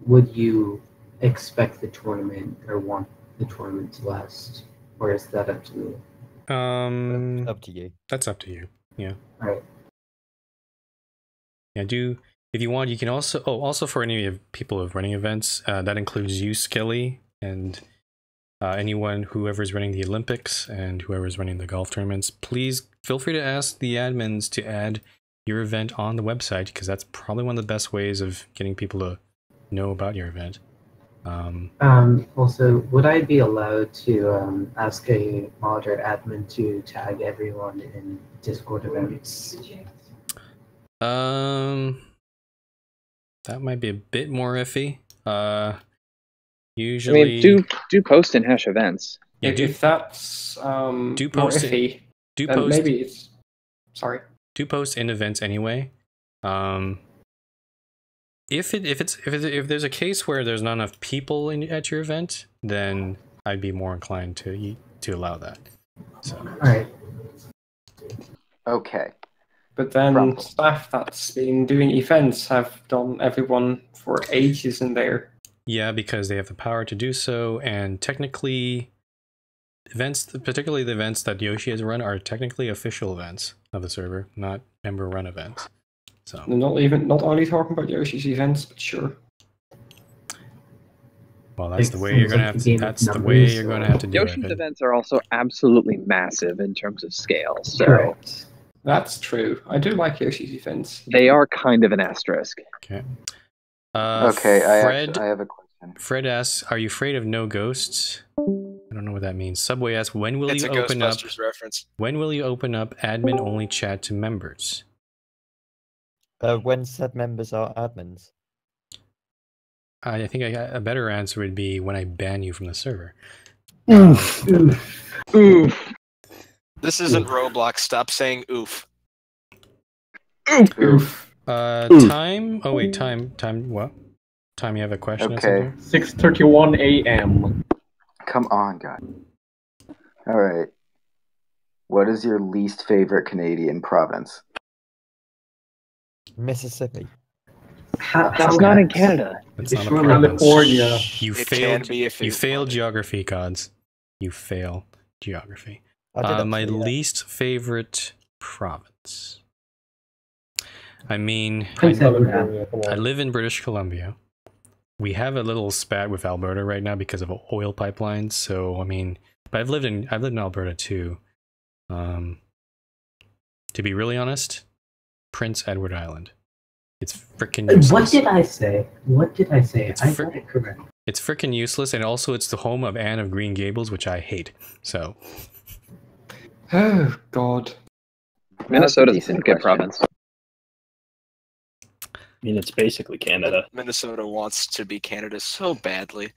would you expect the tournament or want the tournament to last, or is that up to you? Up to you. That's up to you. Yeah. Right. Yeah. If you want, you can also. Oh, also for any of people of running events, that includes you, Skilly, and whoever's running the Olympics and whoever's running the golf tournaments. Please feel free to ask the admins to add your event on the website, because that's probably one of the best ways of getting people to know about your event. Also, would I be allowed to ask a mod or admin to tag everyone in Discord events? that might be a bit more iffy. I Usually, mean, do post and hash events. Yeah, if that's do more post it. iffy, Do then post. maybe it's sorry. Do post in events anyway. If there's a case where there's not enough people at your event, then I'd be more inclined to allow that. So. All right. Okay. But then staff that's been doing events have done everyone for ages in there. Yeah, because they have the power to do so, and technically, events, particularly the events that Yoshi has run, are technically official events of the server, not member-run events. So Not only talking about Yoshi's events, but sure. Well, that's the way you're gonna have to. That's the way you're gonna have to do Yoshi's it. events are also absolutely massive in terms of scale. So Correct. That's true. I do like Yoshi's events. they are kind of an asterisk. Okay. Okay, Fred, I have a question. Fred asks, "Are you afraid of no ghosts?" I don't know what that means. Subway asks, "When will It's you a open up? Ghostbusters reference. When will you open up admin-only chat to members?" When said members are admins. I think a better answer would be when I ban you from the server. Oof. This isn't Roblox. Stop saying oof. Oof. Time? Oh wait, time. What? Time? You have a question? Okay. 6:31 a.m. Come on, guys. All right. What is your least favorite Canadian province? Mississippi. That's not in Canada. It's not a California. You It failed. can be if You you failed want it. geography, Gods. You fail geography. I did My actually, yeah. least favorite province. I mean, Prince Edward. I live in British Columbia. We have a little spat with Alberta right now because of oil pipelines. So I mean, but I've lived in Alberta too. To be really honest, Prince Edward Island. It's freaking useless. What did I say? What did I say? It's I got it correct. It's freaking useless, and also it's the home of Anne of Green Gables, which I hate. So. Oh God. Minnesota's a pretty good province. I mean, it's basically Canada. Minnesota wants to be Canada so badly.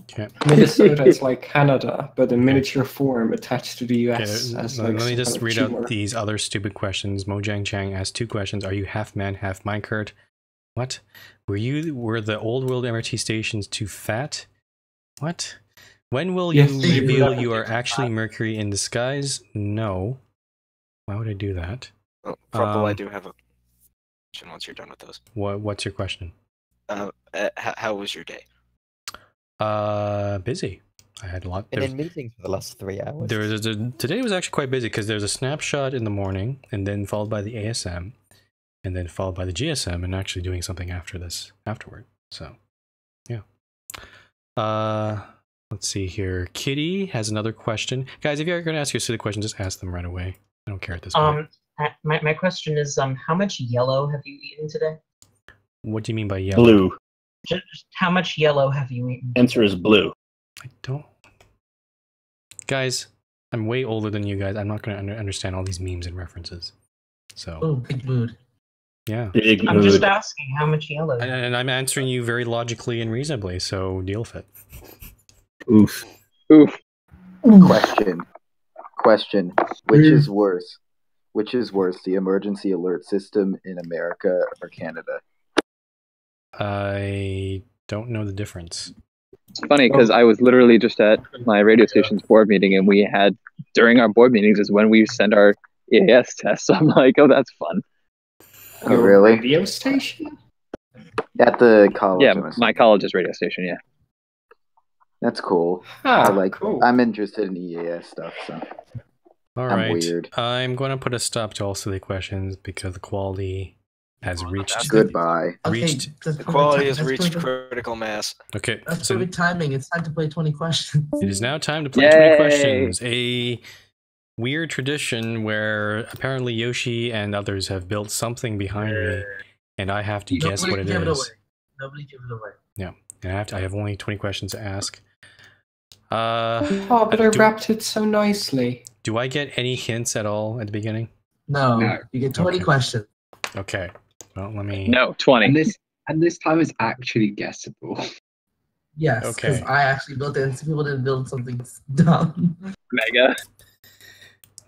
Okay. Minnesota is like Canada, but in miniature form attached to the US. Okay, as let like me some just kind of read out tumor. these other stupid questions. Mojang Chang asked 2 questions. Are you half man, half minecart? What? Were the old world MRT stations too fat? What? When will Yes, you they reveal were. you are actually Mercury in disguise? No. Why would I do that? Oh, Crumble, I do have a question once you're done with those. What's your question? How was your day? Busy. I had a lot. Been in meetings for the last 3 hours. Today was actually quite busy because there's a snapshot in the morning, and then followed by the ASM, and then followed by the GSM, and actually doing something afterward. So, yeah. Let's see here. Kitty has another question. Guys, if you're going to ask your silly question, just ask them right away. I don't care at this point. My question is, how much yellow have you eaten today? What do you mean by yellow? Blue. Just how much yellow have you eaten? Answer is blue. I don't. Guys, I'm way older than you guys. I'm not going to understand all these memes and references. So. Oh, big mood. Yeah. Big I'm mood. just asking how much yellow. And I'm answering you very logically and reasonably, so deal with it. Oof. Question. Which is worse? Which is worse, the emergency alert system in America or Canada? I don't know the difference. It's funny because I was literally just at my radio station's board meeting, and we had, during our board meetings is when we send our EAS tests. I'm like, oh, that's fun. Oh, really? Radio station? At the college. Yeah, my college's radio station, yeah. That's cool. Cool. I'm interested in EAS stuff, so. All I'm right. weird. I'm going to put a stop to all silly questions because the quality has reached. Goodbye. The quality has reached critical mass. Okay. That's So perfect timing. It's time to play 20 questions. it is now time to play 20 questions. A weird tradition where apparently Yoshi and others have built something behind me, and I have to guess what it give it is. away. Nobody give it away. Yeah, and I have only 20 questions to ask. But I wrapped it so nicely. Do I get any hints at all at the beginning? No, you get 20 questions. Okay. Well, let me. No, 20. And this time it's actually guessable. Yes, because Okay. I actually built it, and some people didn't build something dumb. Mega.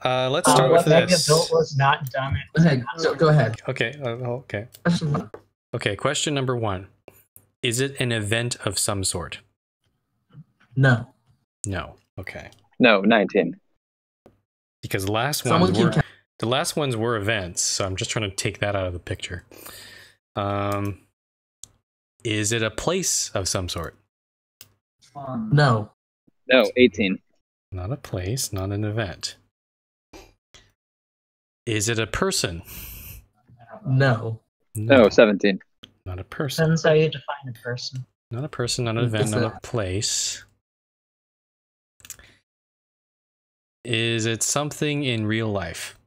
Let's start with What Mega this. built was not dumb. Go ahead. Go ahead. Okay. Okay. Question mark. Okay. Question number 1: Is it an event of some sort? No. No. Okay. No, 19. Because the last Someone ones keep were count. the last ones were events, so I'm just trying to take that out of the picture. Is it a place of some sort? No. No, 18. Not a place, not an event. Is it a person? No. No, 17. Not a person. Depends how you define a person. Not a person, not an event, not a place. Is it something in real life?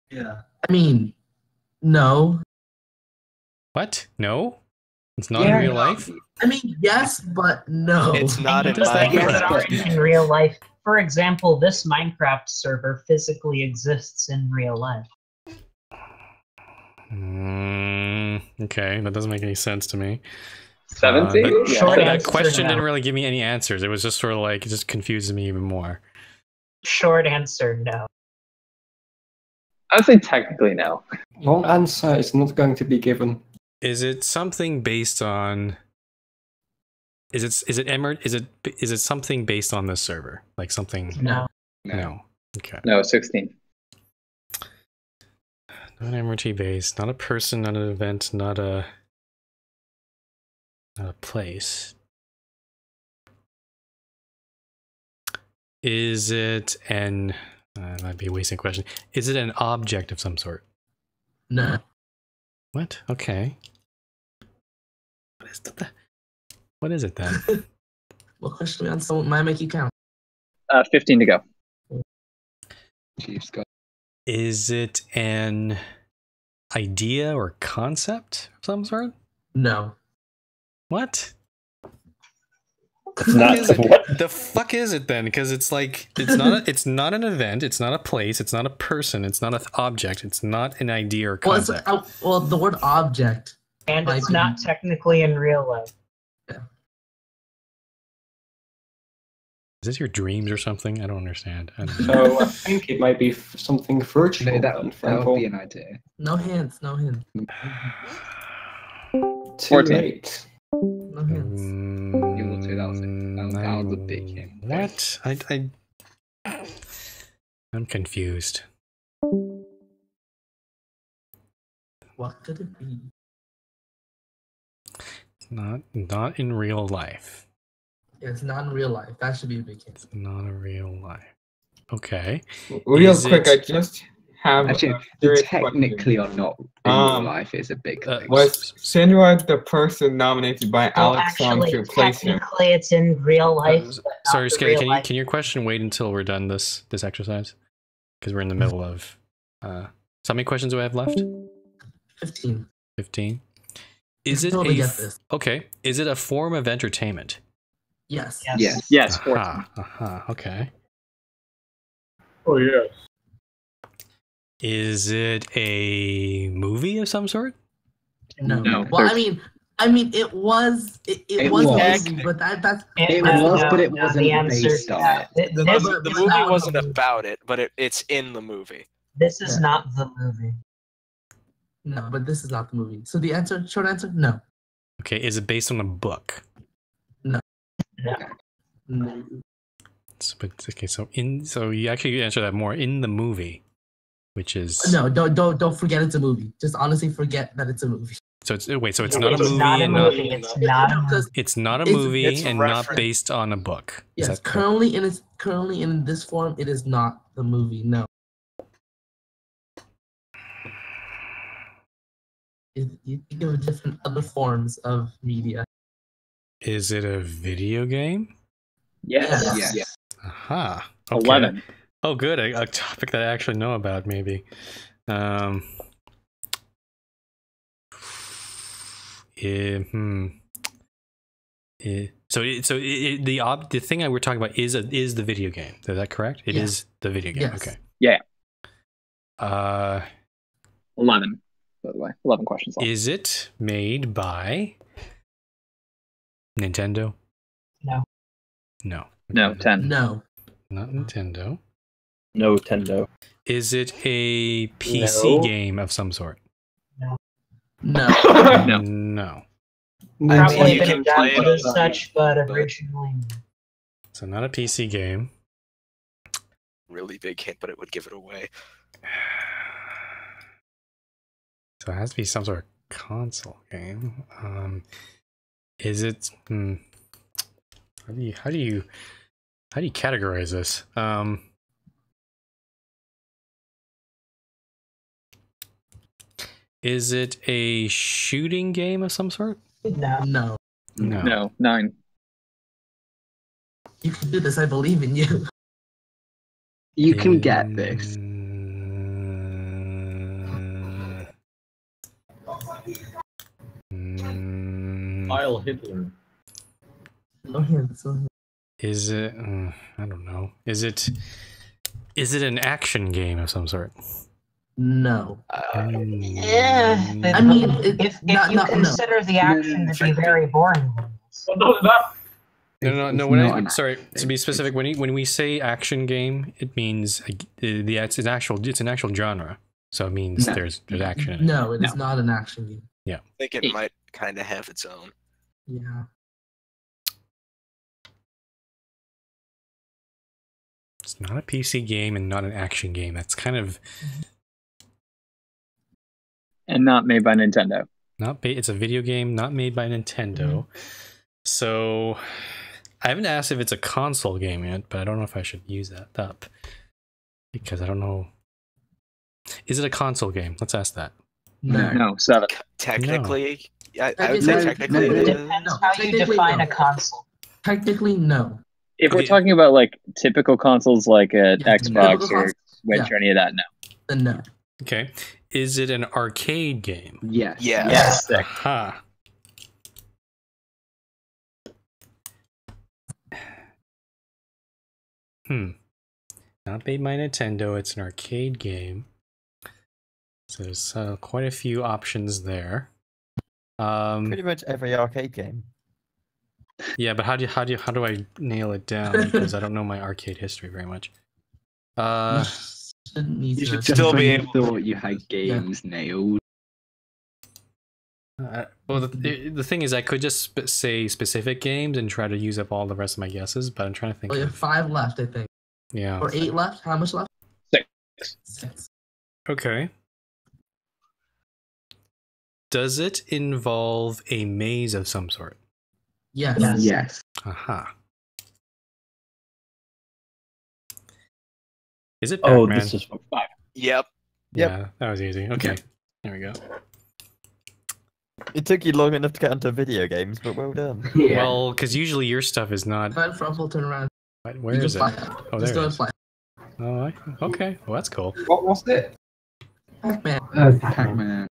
Yeah. I mean, no. What? No? It's not in real life? I mean, yes, but no. It's not in Things that Minecraft. aren't in real life. For example, this Minecraft server physically exists in real life. Okay, that doesn't make any sense to me. 17? That question didn't really give me any answers. It was just sort of like, it just confuses me even more. Short answer, no. I would say technically no. Long answer is not going to be given. Is it something based on? Is it something based on this server? Like something? No. No. Okay. No, 16. Not MRT based. Not a person. Not an event. Not a place. Is it an? That might be a wasting question. Is it an object of some sort? No. What? Okay. What is it then? What question on someone might make you count? 15 to go. Chiefs got. Is it an idea or concept of some sort? No. What? Not what? The fuck is it then? Because it's like it's not an event, it's not a place, it's not a person, it's not an object, it's not an idea or concept. Well, the word object. And it's not technically in real life. Is this your dreams or something? I don't understand. So I think it might be something virtual. No, that would be an idea. No hints. No hints. Too 14. late. No hints. You will say that was it. That was a big hint. What? I'm confused. What could it be? Not in real life. It's not in real life. That should be a big hint. It's not a real life. Okay. Real Is quick, it- I just have Actually, a the serious technically or not in real life is a big thing. Was Senua the person nominated by Well, Alex on actually, to replace him? technically, it's in real life. but not Sorry, the Skelly, real life. can your question wait until we're done this exercise? Because we're in the middle of so how many questions do I have left? 15. 15. Is it totally a get this. okay? Is it a form of entertainment? Yes. Yes. Yes, 14. 14. Okay. Oh, yes. Is it a movie of some sort? No. No. Well, I mean, it was. It was was. a movie, but that's. It No, was, no, but it no, wasn't the answer based is on no. it. The This movie not wasn't the movie. about it, but it's in the movie. This is Yeah. not the movie. No, but this is not the movie. So the answer, short answer, no. Okay. Is it based on a book? No. No. Okay. So you actually answer that more in the movie, which is No, don't forget it's a movie. Just honestly forget that it's a movie. So it's wait. So it's not a It's movie not a and movie. It's not a movie. Because it's not a It's- movie it's and not reference. based on a book. Is yes, that correct? currently in this form, it is not the movie. No. You think of different other forms of media. Is it a video game? Yes. Yes. Aha. Okay. 11. Oh, good. A topic that I actually know about, maybe. The thing we're talking about is the video game. Is that correct? It is Yeah. the video game. Yes. Okay. Yeah. 11. by the way. 11 questions left. Is it made by Nintendo? No. No. No, 10. No. Not Nintendo. No Tendo. Is it a PC No. game of some sort? No. No. No. Probably you been can play it adapted as on- such, but originally. So not a PC game. Really big hint, but it would give it away. So it has to be some sort of console game. Is it? How do you categorize this? Is it a shooting game of some sort? No. No. No. No, 9. You can do this. I believe in you. You can get this. Heil Hitler. No hints. No hints. Is it? I don't know. Is it an action game of some sort? No. Yeah. I mean, if you consider the action to be very boring. No. Sorry, to be specific, when we say action game, it means it's an actual genre. So it means No. there's action in it. No, it is not an action game. Yeah. I think it might kind of have its own. Yeah. It's not a PC game and not an action game. That's kind of And not made by Nintendo. it's a video game not made by Nintendo. So I haven't asked if it's a console game yet, but I don't know if I should use that up because I don't know. Is it a console game? Let's ask that. No, 7. Technically, I would say technically It it is. depends how you define a console. Technically, no. If we're talking about like typical consoles like an Xbox typical or console. Switch or any of that, no. Then no. Okay. Is it an arcade game? Yes. Yes. Aha. Not made by Nintendo. It's an arcade game. So there's quite a few options there. Pretty much every arcade game. Yeah, but how do I nail it down? Because I don't know my arcade history very much. You should still still be be able thought you had games nailed. Well, the thing is, I could just say specific games and try to use up all the rest of my guesses, but I'm trying to think. Well, you have 5 left, I think. Yeah. Or 8 left. How much left? 6. Okay. Does it involve a maze of some sort? Yes. Yes. Aha. Is it Oh, Pac-Man? this is 5. Yep. Yeah, that was easy. Okay, there we go. It took you long enough to get into video games, but well done. Well, because usually your stuff is not. Fred Frumpel, turn around. Where You is can it? fly. Oh, Just there go it and is. fly. Oh, okay. Well, that's cool. What was it? Pac-Man. Pac-Man.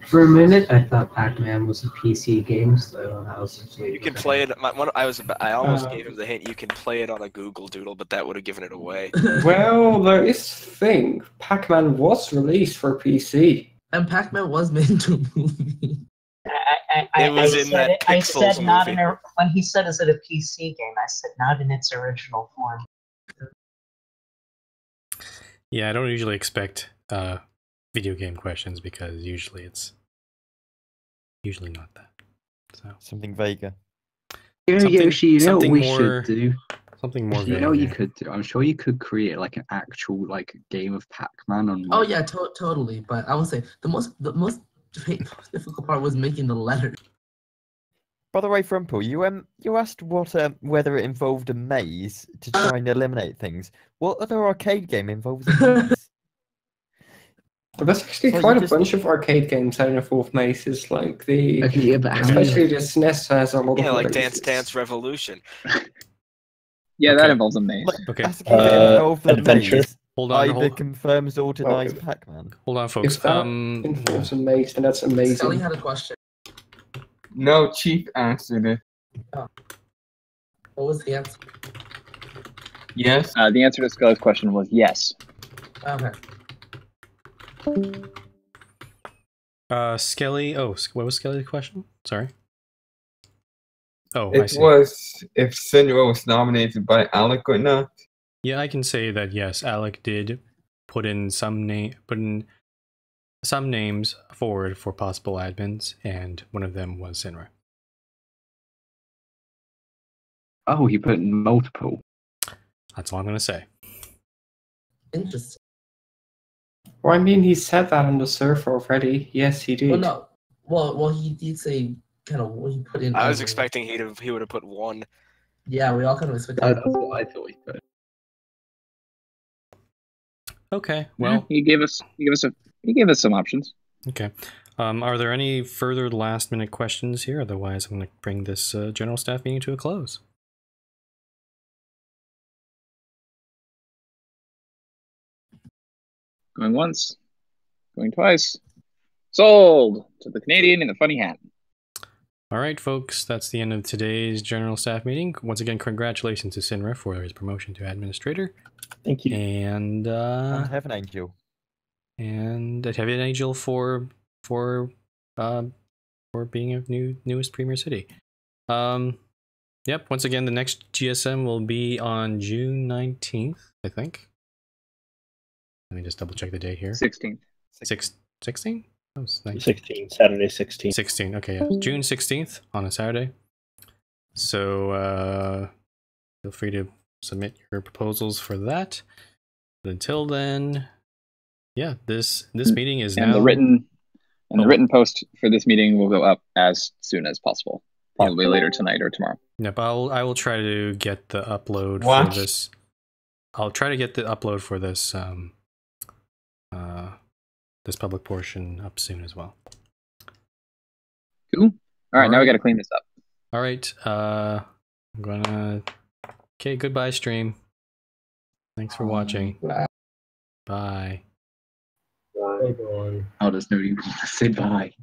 For a minute, I thought Pac-Man was a PC game, so I was just You can play it. I almost gave him the hint. You can play it on a Google Doodle, but that would have given it away. Well, there is a thing. Pac-Man was released for PC. And Pac-Man was made into a movie. It was in that I Pixels said not movie. when he said, "Is it a PC game?" I said not in its original form. Yeah, I don't usually expect video game questions because usually it's not that. So Something vaguer. Yoshi, you know what something we more- should do? Something more You know what you vague. could do? I'm sure you could create like an actual like game of Pac-Man on. Oh yeah, totally. But I would say the most difficult part was making the letter. By the way, Frumple, you asked whether it involved a maze to try and eliminate things. What other arcade game involves a maze? There's actually Well, quite you a bunch of arcade games that involve mazes, like the Okay, yeah, but how many- especially the SNES has a lot Yeah, of like mazes. Dance Dance Revolution. Yeah, that Okay. involves a maze. Okay. Ask if it involved the Adventure. maze. Hold on. Either confirms or denies Well, Pac-Man. Hold on, folks. If that involves a maze, then that's amazing. Sally had a question. No, Chief answered it. What was the answer? Yes. The answer to Scully's question was yes. Okay. Skelly. Oh, what was Skelly's question? Sorry. Oh, I It see. was if Senra was nominated by Alec or not. Yeah, I can say that yes, Alec did put in some names forward for possible admins, and one of them was Sinra. Oh, he put in multiple. That's all I'm gonna say. Interesting. Well, I mean, he said that on the server already. Yes, he did. Well, no. Well, he did say kind of what he put in. I was expecting he would have put one. Yeah, we all kind of expected. That's what I thought he put. Okay, well, he gave us some options. Okay. Are there any further last-minute questions here? Otherwise, I'm going to bring this general staff meeting to a close. Going once, going twice. Sold to the Canadian in the funny hat. All right, folks, that's the end of today's general staff meeting. Once again, congratulations to Sinra for his promotion to administrator. Thank you. And have an angel. And have an angel for being a newest premier city. Yep. Once again, the next GSM will be on June 19th, I think. Let me just double check the date here. 16th. 16? That was 16, Saturday 16. 16, okay, yeah. June 16th on a Saturday. So feel free to submit your proposals for that. But until then, yeah, this meeting is now The written post for this meeting will go up as soon as possible. Probably later tonight or tomorrow. Yep, I will try to get the upload What? for this. I'll try to get the upload for this this public portion up soon as well. Cool. All right, now we got to clean this up. All right, I'm gonna. Okay, goodbye, stream. Thanks for watching. Bye. Bye. Oh, there's nobody want to say bye.